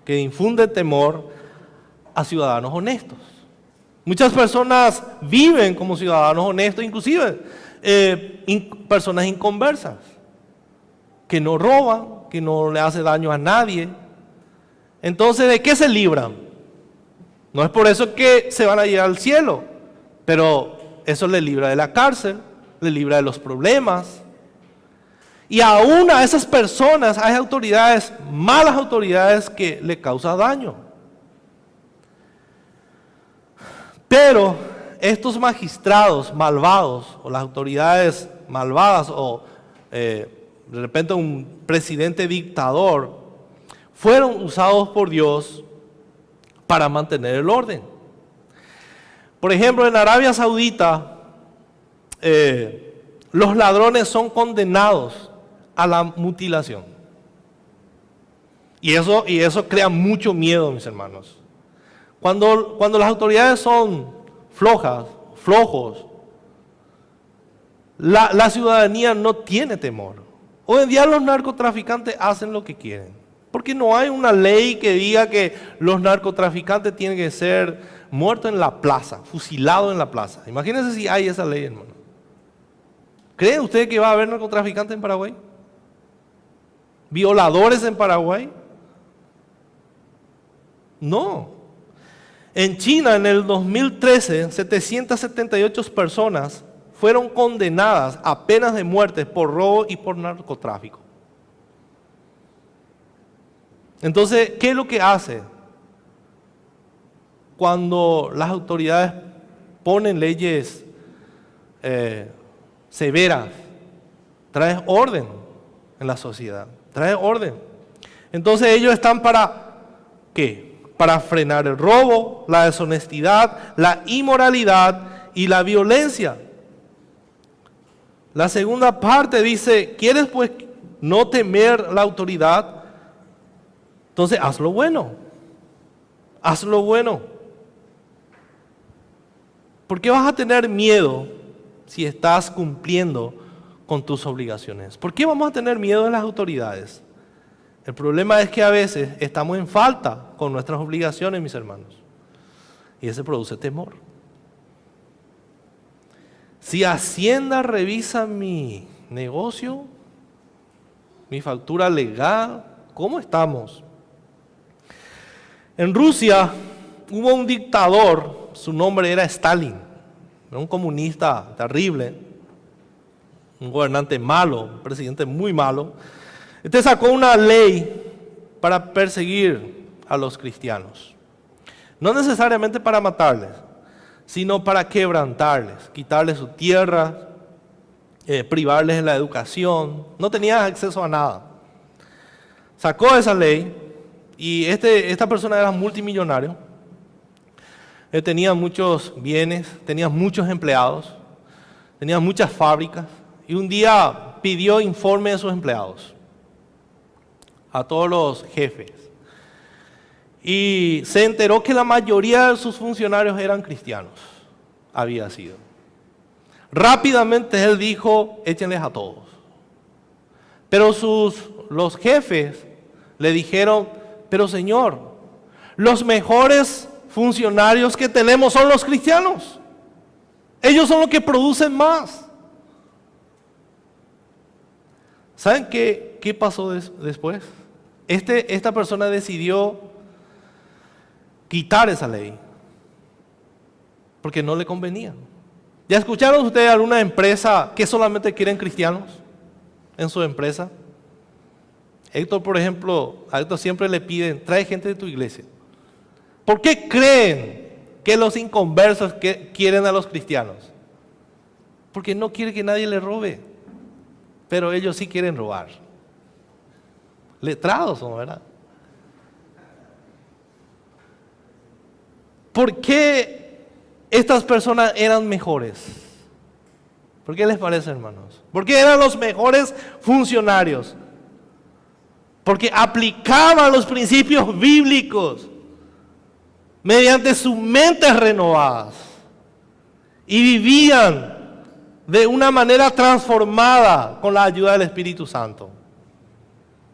que infunden temor a ciudadanos honestos. Muchas personas viven como ciudadanos honestos, inclusive personas inconversas, que no roban, que no le hace daño a nadie. Entonces, ¿de qué se libran? No es por eso que se van a ir al cielo, pero eso les libra de la cárcel, les libra de los problemas. Y aún a esas personas hay autoridades, malas autoridades, que le causan daño. Pero estos magistrados malvados, o las autoridades malvadas, o de repente un presidente dictador, fueron usados por Dios para mantener el orden. Por ejemplo, en Arabia Saudita, los ladrones son condenados a la mutilación. Y eso crea mucho miedo, mis hermanos. Cuando las autoridades son flojos, la ciudadanía no tiene temor. Hoy en día los narcotraficantes hacen lo que quieren. Porque no hay una ley que diga que los narcotraficantes tienen que ser muertos en la plaza, fusilados en la plaza. Imagínense si hay esa ley, hermano. ¿Creen ustedes que va a haber narcotraficantes en Paraguay? ¿Violadores en Paraguay? No. En China, en el 2013, 778 personas fueron condenadas a penas de muerte por robo y por narcotráfico. Entonces, ¿qué es lo que hace cuando las autoridades ponen leyes severas? Trae orden en la sociedad, trae orden. Entonces ellos están para, ¿qué? Para frenar el robo, la deshonestidad, la inmoralidad y la violencia. La segunda parte dice, ¿quieres pues no temer la autoridad? Entonces haz lo bueno. Haz lo bueno. ¿Por qué vas a tener miedo si estás cumpliendo con tus obligaciones? ¿Por qué vamos a tener miedo de las autoridades? El problema es que a veces estamos en falta con nuestras obligaciones, mis hermanos. Y ese produce temor. Si Hacienda revisa mi negocio, mi factura legal, ¿cómo estamos? En Rusia hubo un dictador, su nombre era Stalin, era un comunista terrible, un gobernante malo, un presidente muy malo. Este sacó una ley para perseguir a los cristianos. No necesariamente para matarles, sino para quebrantarles, quitarles su tierra, privarles de la educación. No tenían acceso a nada. Sacó esa ley y esta persona era multimillonario. Él tenía muchos bienes, tenía muchos empleados, tenía muchas fábricas y un día pidió informe de sus empleados a todos los jefes. Y se enteró que la mayoría de sus funcionarios eran cristianos, había sido. Rápidamente él dijo, échenles a todos. Pero los jefes le dijeron, pero señor, los mejores funcionarios que tenemos son los cristianos. Ellos son los que producen más. ¿Saben qué pasó después? Esta persona decidió quitar esa ley porque no le convenía. ¿Ya escucharon ustedes alguna empresa que solamente quieren cristianos en su empresa? Héctor, por ejemplo, a Héctor siempre le piden, trae gente de tu iglesia. ¿Por qué creen que los inconversos quieren a los cristianos? Porque no quiere que nadie le robe, pero ellos sí quieren robar. Letrados son, ¿verdad? ¿Por qué estas personas eran mejores? ¿Por qué les parece, hermanos? ¿Por qué eran los mejores funcionarios? Porque aplicaban los principios bíblicos mediante sus mentes renovadas y vivían de una manera transformada con la ayuda del Espíritu Santo.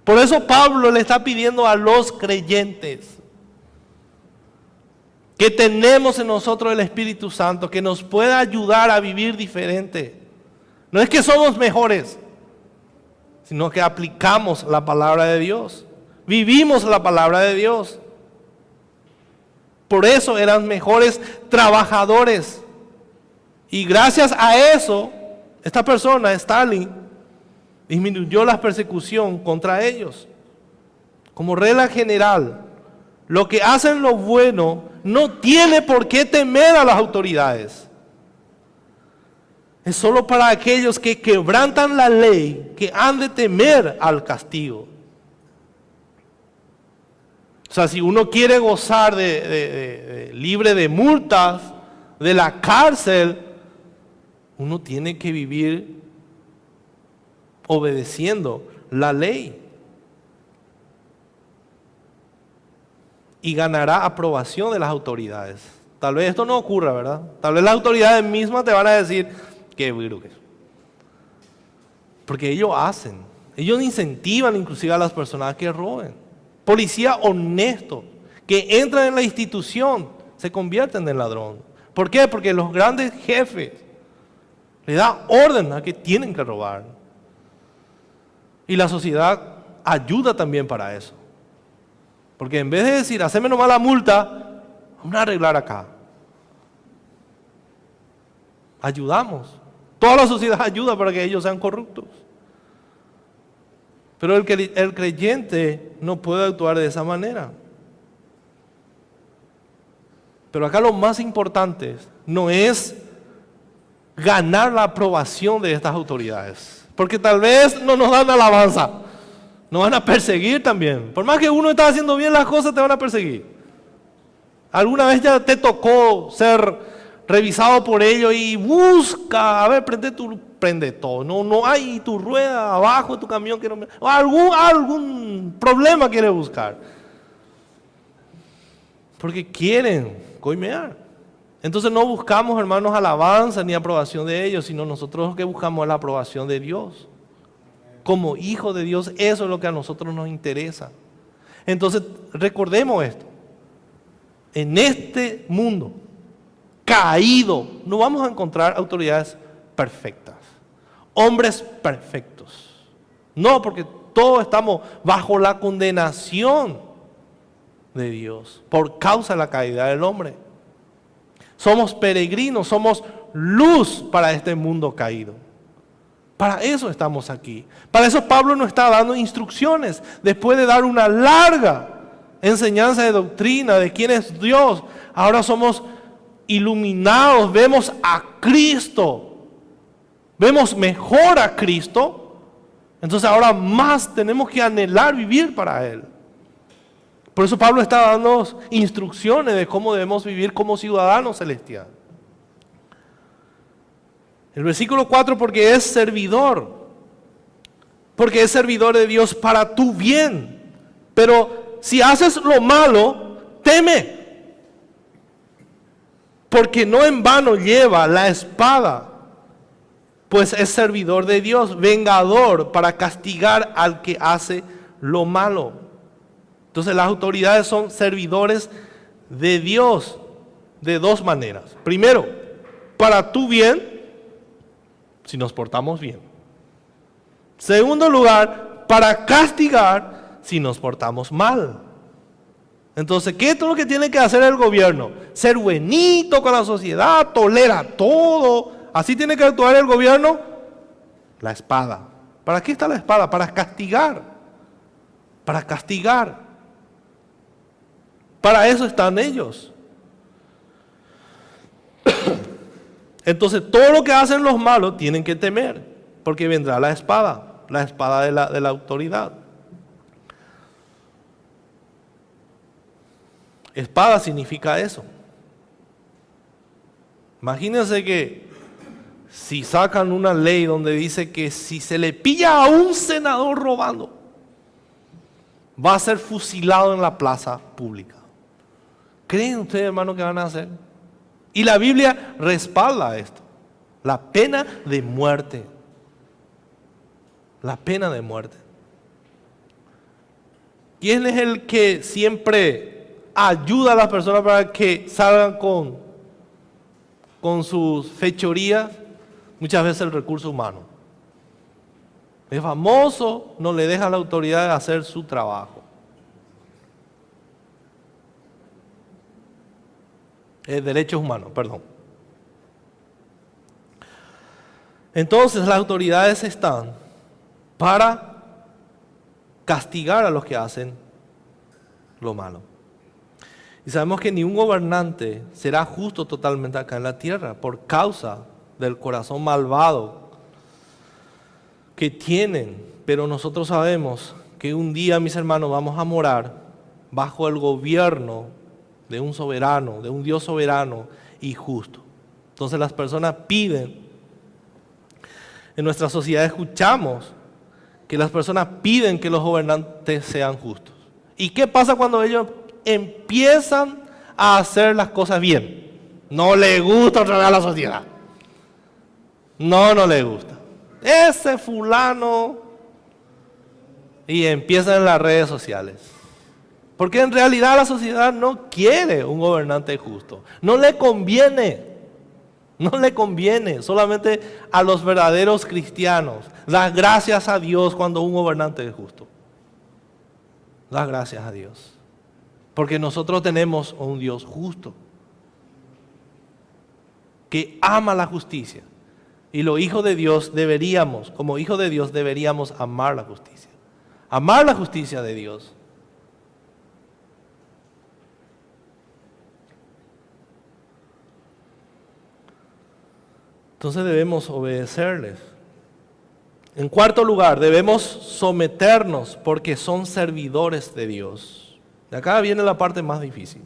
Por eso Pablo le está pidiendo a los creyentes que tenemos en nosotros el Espíritu Santo, que nos pueda ayudar a vivir diferente. No es que somos mejores, sino que aplicamos la palabra de Dios. Vivimos la palabra de Dios. Por eso eran mejores trabajadores. Y gracias a eso, esta persona, Stalin, disminuyó la persecución contra ellos. Como regla general, lo que hacen lo bueno no tiene por qué temer a las autoridades. Es solo para aquellos que quebrantan la ley que han de temer al castigo. O sea, si uno quiere gozar libre de multas, de la cárcel, uno tiene que vivir obedeciendo la ley. Y ganará aprobación de las autoridades. Tal vez esto no ocurra, ¿verdad? Tal vez las autoridades mismas te van a decir, qué virus es. Porque ellos incentivan inclusive a las personas que roben. Policía honesto, que entran en la institución, se convierten en ladrón. ¿Por qué? Porque los grandes jefes le dan orden a que tienen que robar. Y la sociedad ayuda también para eso. Porque en vez de decir, haceme nomás la multa, vamos a arreglar acá. Ayudamos. Toda la sociedad ayuda para que ellos sean corruptos. Pero el creyente no puede actuar de esa manera. Pero acá lo más importante no es ganar la aprobación de estas autoridades. Porque tal vez no nos dan alabanza. Nos van a perseguir también. Por más que uno está haciendo bien las cosas, te van a perseguir. ¿Alguna vez ya te tocó ser revisado por ellos y busca, a ver, prende todo? No hay tu rueda abajo de tu camión que no, algún problema quiere buscar. Porque quieren coimear. Entonces no buscamos, hermanos, alabanza ni aprobación de ellos, sino nosotros lo que buscamos es la aprobación de Dios. Como hijos de Dios, eso es lo que a nosotros nos interesa. Entonces, recordemos esto. En este mundo caído, no vamos a encontrar autoridades perfectas hombres perfectos. No, porque todos estamos bajo la condenación de Dios por causa de la caída del hombre. Somos peregrinos, somos luz para este mundo caído. Para eso estamos aquí. Para eso Pablo nos está dando instrucciones. Después de dar una larga enseñanza de doctrina de quién es Dios, ahora somos iluminados, vemos a Cristo. Vemos mejor a Cristo. Entonces ahora más tenemos que anhelar vivir para Él. Por eso Pablo está dando instrucciones de cómo debemos vivir como ciudadanos celestiales. El versículo 4, porque es servidor de Dios para tu bien. Pero si haces lo malo, teme. Porque no en vano lleva la espada, pues es servidor de Dios, vengador para castigar al que hace lo malo. Entonces las autoridades son servidores de Dios de dos maneras. Primero, para tu bien, si nos portamos bien. Segundo lugar, para castigar si nos portamos mal. Entonces, ¿qué es lo que tiene que hacer el gobierno? Ser buenito con la sociedad, tolera todo. ¿Así tiene que actuar el gobierno? La espada. ¿Para qué está la espada? Para castigar. Para castigar. Para eso están ellos. Entonces, todo lo que hacen los malos tienen que temer, porque vendrá la espada de la autoridad. Espada significa eso. Imagínense que si sacan una ley donde dice que si se le pilla a un senador robando, va a ser fusilado en la plaza pública. ¿Creen ustedes, hermanos, que van a hacer? Y la Biblia respalda esto. La pena de muerte. La pena de muerte. ¿Quién es el que siempre ayuda a las personas para que salgan con sus fechorías? Muchas veces el recurso humano. Es famoso, no le deja a la autoridad de hacer su trabajo. Derechos humanos, perdón. Entonces las autoridades están para castigar a los que hacen lo malo. Y sabemos que ni un gobernante será justo totalmente acá en la tierra por causa del corazón malvado que tienen. Pero nosotros sabemos que un día, mis hermanos, vamos a morar bajo el gobierno de un soberano, de un Dios soberano y justo. Entonces las personas piden, en nuestra sociedad escuchamos que las personas piden que los gobernantes sean justos. ¿Y qué pasa cuando ellos empiezan a hacer las cosas bien? No le gusta otra vez a la sociedad. No le gusta. Ese fulano. Y empiezan en las redes sociales. Porque en realidad la sociedad no quiere un gobernante justo. No le conviene. No le conviene. Solamente a los verdaderos cristianos. Da gracias a Dios cuando un gobernante es justo. Da gracias a Dios. Porque nosotros tenemos un Dios justo. Que ama la justicia. Y los hijos de Dios deberíamos, como hijos de Dios, deberíamos amar la justicia. Amar la justicia de Dios. Entonces debemos obedecerles. En cuarto lugar, debemos someternos porque son servidores de Dios. De acá viene la parte más difícil.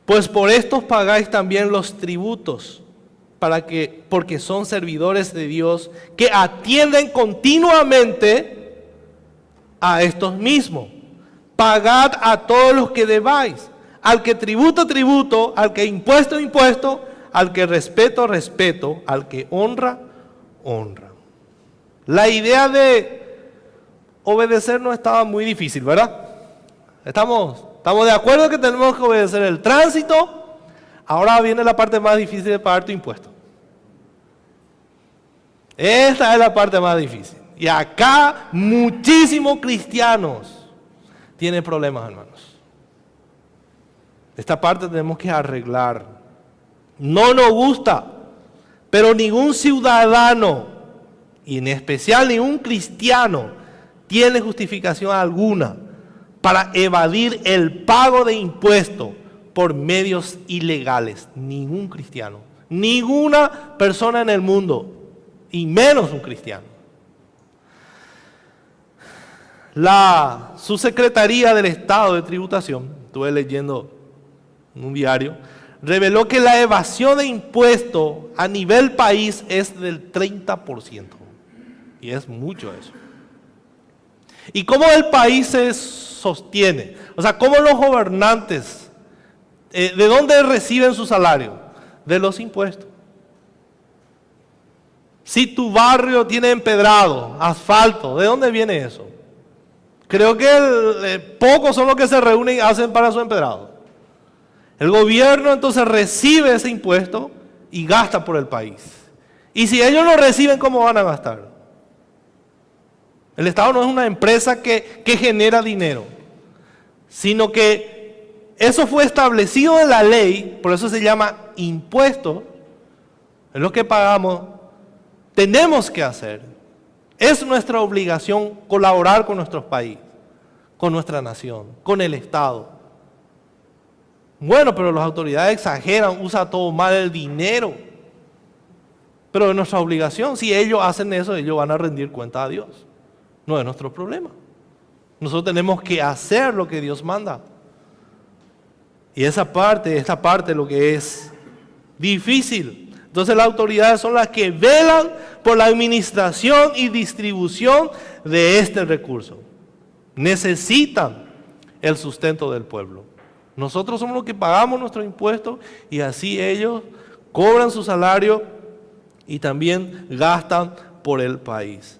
Pues por estos pagáis también los tributos, porque son servidores de Dios que atienden continuamente a estos mismos. Pagad a todos los que debáis. Al que tributo, tributo. Al que impuesto, impuesto. Al que respeto, respeto. Al que honra, honra. La idea de obedecer no estaba muy difícil, ¿verdad? ¿Estamos de acuerdo que tenemos que obedecer el tránsito? Ahora viene la parte más difícil de pagar tu impuesto. Esta es la parte más difícil. Y acá muchísimos cristianos tienen problemas, hermanos. Esta parte tenemos que arreglar. No nos gusta, pero ningún ciudadano, y en especial ningún cristiano, tiene justificación alguna para evadir el pago de impuestos por medios ilegales. Ningún cristiano, ninguna persona en el mundo, y menos un cristiano. La Subsecretaría del Estado de Tributación, estuve leyendo en un diario, reveló que la evasión de impuestos a nivel país es del 30%. Y es mucho eso. ¿Y cómo el país se sostiene? O sea, ¿cómo los gobernantes, de dónde reciben su salario? De los impuestos. Si tu barrio tiene empedrado, asfalto, ¿de dónde viene eso? Creo que pocos son los que se reúnen y hacen para su empedrado. El gobierno entonces recibe ese impuesto y gasta por el país. Y si ellos lo reciben, ¿cómo van a gastar? El Estado no es una empresa que genera dinero, sino que eso fue establecido en la ley, por eso se llama impuesto, es lo que pagamos, tenemos que hacer. Es nuestra obligación colaborar con nuestro país, con nuestra nación, con el Estado. Bueno, pero las autoridades exageran, usan todo mal el dinero. Pero es nuestra obligación, si ellos hacen eso, ellos van a rendir cuenta a Dios. No es nuestro problema. Nosotros tenemos que hacer lo que Dios manda. Y esta parte lo que es difícil. Entonces las autoridades son las que velan por la administración y distribución de este recurso. Necesitan el sustento del pueblo. Nosotros somos los que pagamos nuestros impuestos y así ellos cobran su salario y también gastan por el país.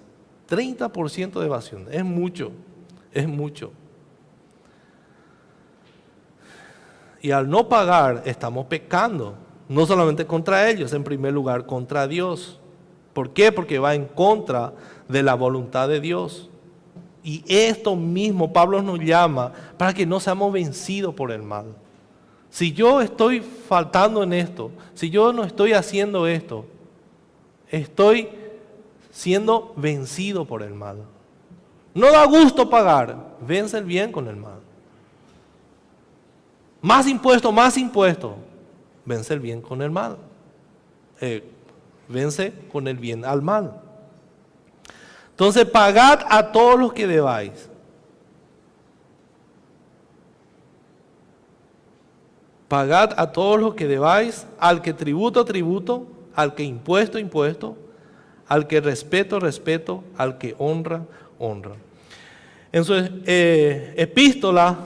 30% de evasión, es mucho, es mucho. Y al no pagar estamos pecando, no solamente contra ellos, en primer lugar contra Dios. ¿Por qué? Porque va en contra de la voluntad de Dios. Y esto mismo Pablo nos llama para que no seamos vencidos por el mal. Si yo estoy faltando en esto, si yo no estoy haciendo esto, estoy siendo vencido por el mal. No da gusto pagar, vence el bien con el mal. Más impuesto, vence el bien con el mal. Vence con el bien al mal. Entonces, pagad a todos los que debáis. Pagad a todos los que debáis, al que tributo, tributo, al que impuesto, impuesto, al que respeto, respeto, al que honra, honra. En su epístola,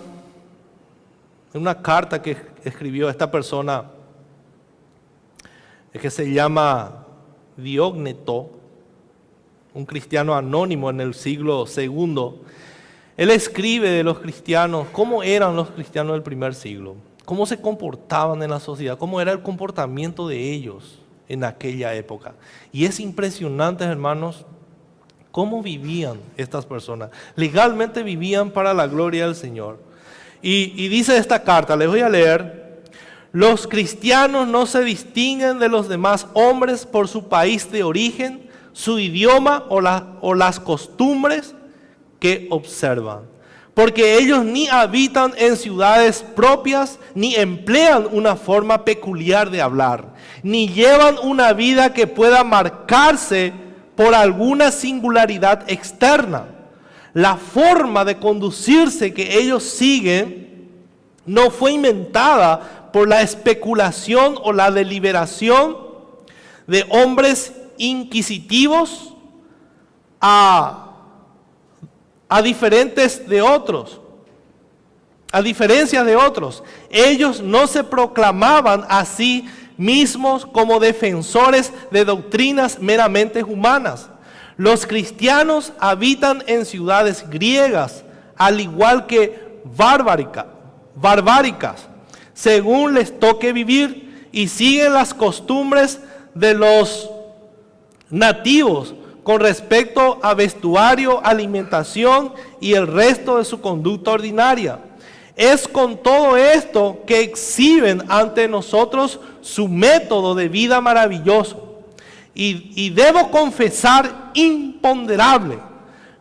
en una carta que escribió esta persona, que se llama Diógneto, un cristiano anónimo en el siglo II, él escribe de los cristianos, cómo eran los cristianos del primer siglo, cómo se comportaban en la sociedad, cómo era el comportamiento de ellos en aquella época. Y es impresionante, hermanos, cómo vivían estas personas. Legalmente vivían para la gloria del Señor. Y dice esta carta, les voy a leer: los cristianos no se distinguen de los demás hombres por su país de origen, su idioma o las costumbres que observan. Porque ellos ni habitan en ciudades propias, ni emplean una forma peculiar de hablar, ni llevan una vida que pueda marcarse por alguna singularidad externa. La forma de conducirse que ellos siguen no fue inventada por la especulación o la deliberación de hombres inquisitivos a diferencia de otros. Ellos no se proclamaban a sí mismos como defensores de doctrinas meramente humanas. Los cristianos habitan en ciudades griegas, al igual que barbáricas, según les toque vivir, y siguen las costumbres de los nativos con respecto a vestuario, alimentación y el resto de su conducta ordinaria. Es con todo esto que exhiben ante nosotros su método de vida maravilloso. Y debo confesar, imponderable,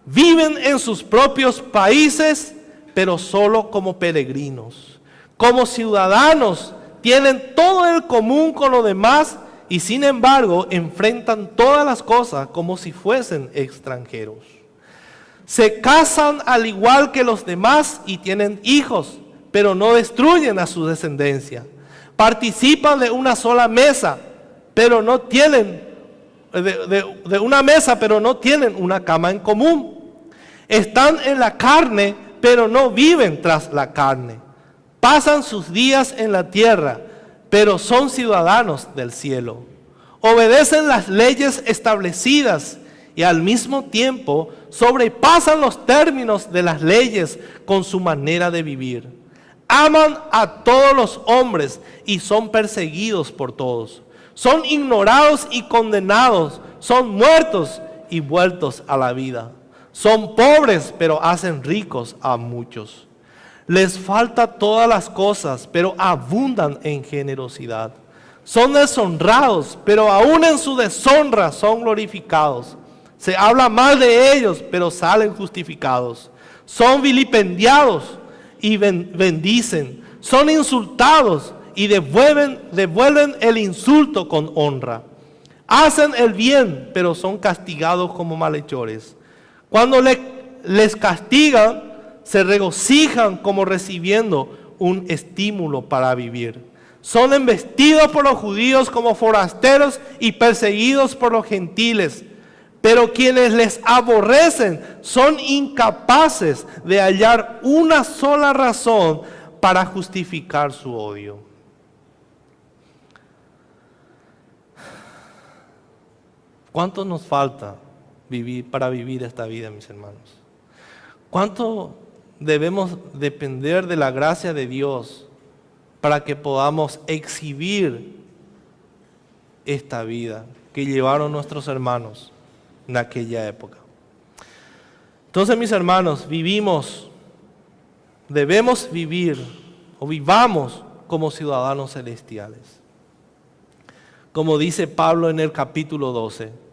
viven en sus propios países, pero solo como peregrinos. Como ciudadanos tienen todo el común con los demás y sin embargo enfrentan todas las cosas como si fuesen extranjeros. Se casan al igual que los demás y tienen hijos, pero no destruyen a su descendencia. Participan de una sola mesa, pero no tienen de una mesa, pero no tienen una cama en común. Están en la carne, pero no viven tras la carne. Pasan sus días en la tierra, pero son ciudadanos del cielo. Obedecen las leyes establecidas y al mismo tiempo sobrepasan los términos de las leyes con su manera de vivir. Aman a todos los hombres y son perseguidos por todos. Son ignorados y condenados, son muertos y vueltos a la vida. Son pobres, pero hacen ricos a muchos. Les falta todas las cosas, pero abundan en generosidad. Son deshonrados, pero aún en su deshonra son glorificados. Se habla mal de ellos, pero salen justificados. Son vilipendiados y bendicen. Son insultados y devuelven el insulto con honra. Hacen el bien, pero son castigados como malhechores. Cuando les castigan, se regocijan como recibiendo un estímulo para vivir. Son embestidos por los judíos como forasteros y perseguidos por los gentiles. Pero quienes les aborrecen son incapaces de hallar una sola razón para justificar su odio. ¿Cuánto nos falta para vivir esta vida, mis hermanos? ¿Cuánto debemos depender de la gracia de Dios para que podamos exhibir esta vida que llevaron nuestros hermanos en aquella época? Entonces, mis hermanos, debemos vivir o vivamos como ciudadanos celestiales. Como dice Pablo en el capítulo 12,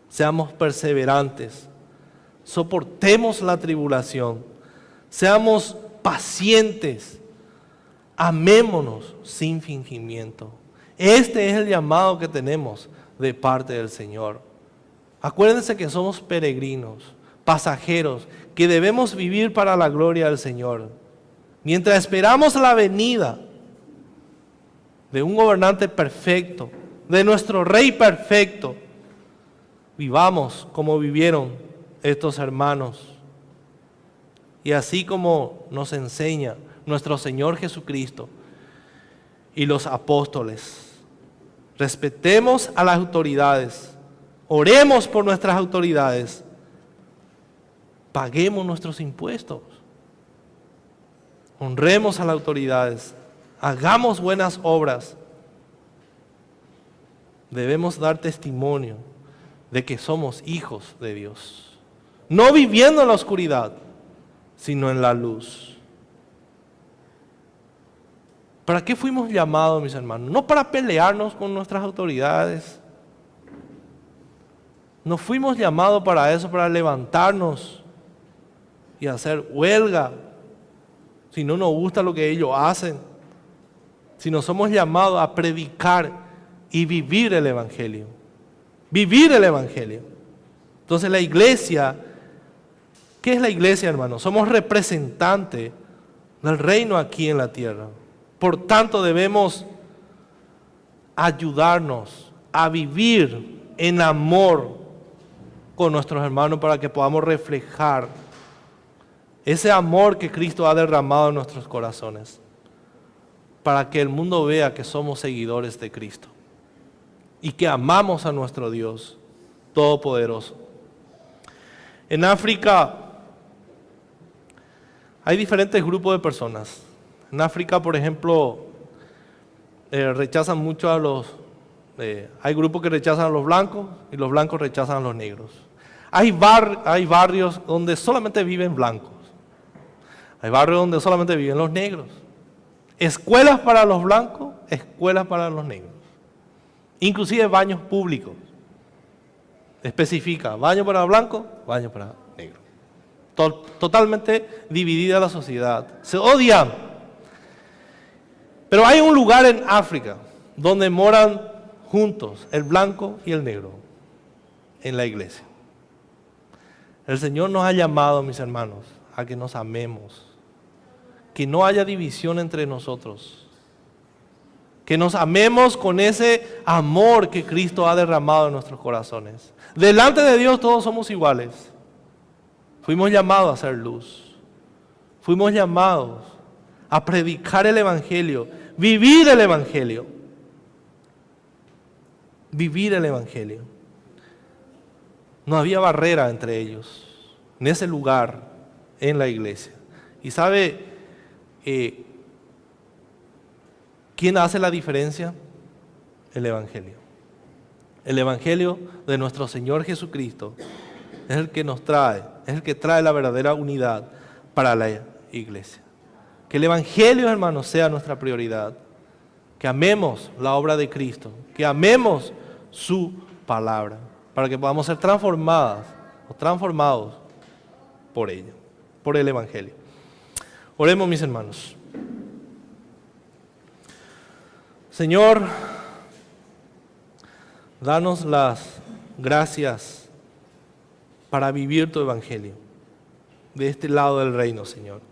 seamos perseverantes, soportemos la tribulación, seamos pacientes, amémonos sin fingimiento. Este es el llamado que tenemos de parte del Señor. Acuérdense que somos peregrinos, pasajeros, que debemos vivir para la gloria del Señor. Mientras esperamos la venida de un gobernante perfecto, de nuestro Rey perfecto, vivamos como vivieron estos hermanos. Y así como nos enseña nuestro Señor Jesucristo y los apóstoles, respetemos a las autoridades, oremos por nuestras autoridades, paguemos nuestros impuestos, honremos a las autoridades, hagamos buenas obras. Debemos dar testimonio de que somos hijos de Dios, no viviendo en la oscuridad, sino en la luz. ¿Para qué fuimos llamados, mis hermanos? No para pelearnos con nuestras autoridades. No fuimos llamados para eso, para levantarnos y hacer huelga si no nos gusta lo que ellos hacen, sino somos llamados a predicar y vivir el Evangelio. Vivir el Evangelio. Entonces la iglesia, ¿qué es la iglesia, hermanos? Somos representantes del reino aquí en la tierra. Por tanto debemos ayudarnos a vivir en amor con nuestros hermanos para que podamos reflejar ese amor que Cristo ha derramado en nuestros corazones, para que el mundo vea que somos seguidores de Cristo y que amamos a nuestro Dios Todopoderoso. En África hay diferentes grupos de personas. En África, por ejemplo, rechazan mucho a los Hay grupos que rechazan a los blancos y los blancos rechazan a los negros. Hay barrios donde solamente viven blancos. Hay barrios donde solamente viven los negros. Escuelas para los blancos, escuelas para los negros. Inclusive baños públicos. Especifica, baño para blancos, baño para negros. Totalmente dividida la sociedad. Se odian. Pero hay un lugar en África donde moran juntos el blanco y el negro, en la iglesia. El Señor nos ha llamado, mis hermanos, a que nos amemos, que no haya división entre nosotros, que nos amemos con ese amor que Cristo ha derramado en nuestros corazones. Delante de Dios todos somos iguales. Fuimos llamados a ser luz. Fuimos llamados a predicar el Evangelio, vivir el Evangelio. Vivir el Evangelio. No había barrera entre ellos, en ese lugar, en la iglesia. ¿Y sabe quién hace la diferencia? El Evangelio. El Evangelio de nuestro Señor Jesucristo es el que nos trae, es el que trae la verdadera unidad para la iglesia. Que el Evangelio, hermanos, sea nuestra prioridad. Que amemos la obra de Cristo, que amemos su palabra, para que podamos ser transformados por ella, por el Evangelio. Oremos, mis hermanos. Señor, danos las gracias para vivir tu Evangelio de este lado del reino, Señor.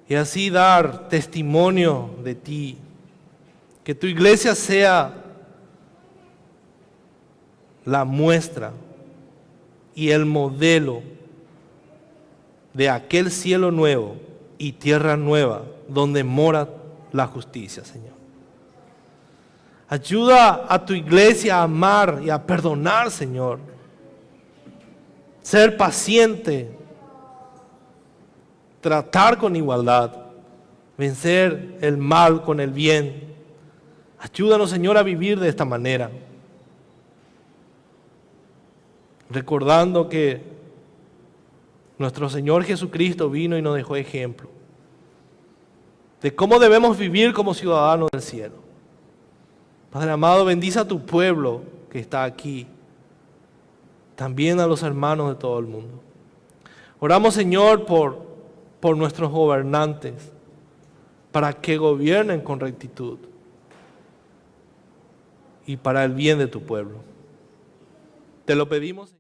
Y así dar testimonio de ti, que tu iglesia sea la muestra y el modelo de aquel cielo nuevo y tierra nueva donde mora la justicia, Señor. Ayuda a tu iglesia a amar y a perdonar, Señor. Ser paciente, tratar con igualdad, vencer el mal con el bien. Ayúdanos, Señor, a vivir de esta manera. Recordando que nuestro Señor Jesucristo vino y nos dejó ejemplo de cómo debemos vivir como ciudadanos del cielo. Padre amado, bendice a tu pueblo que está aquí, también a los hermanos de todo el mundo. Oramos, Señor, por nuestros gobernantes, para que gobiernen con rectitud y para el bien de tu pueblo. Te lo pedimos.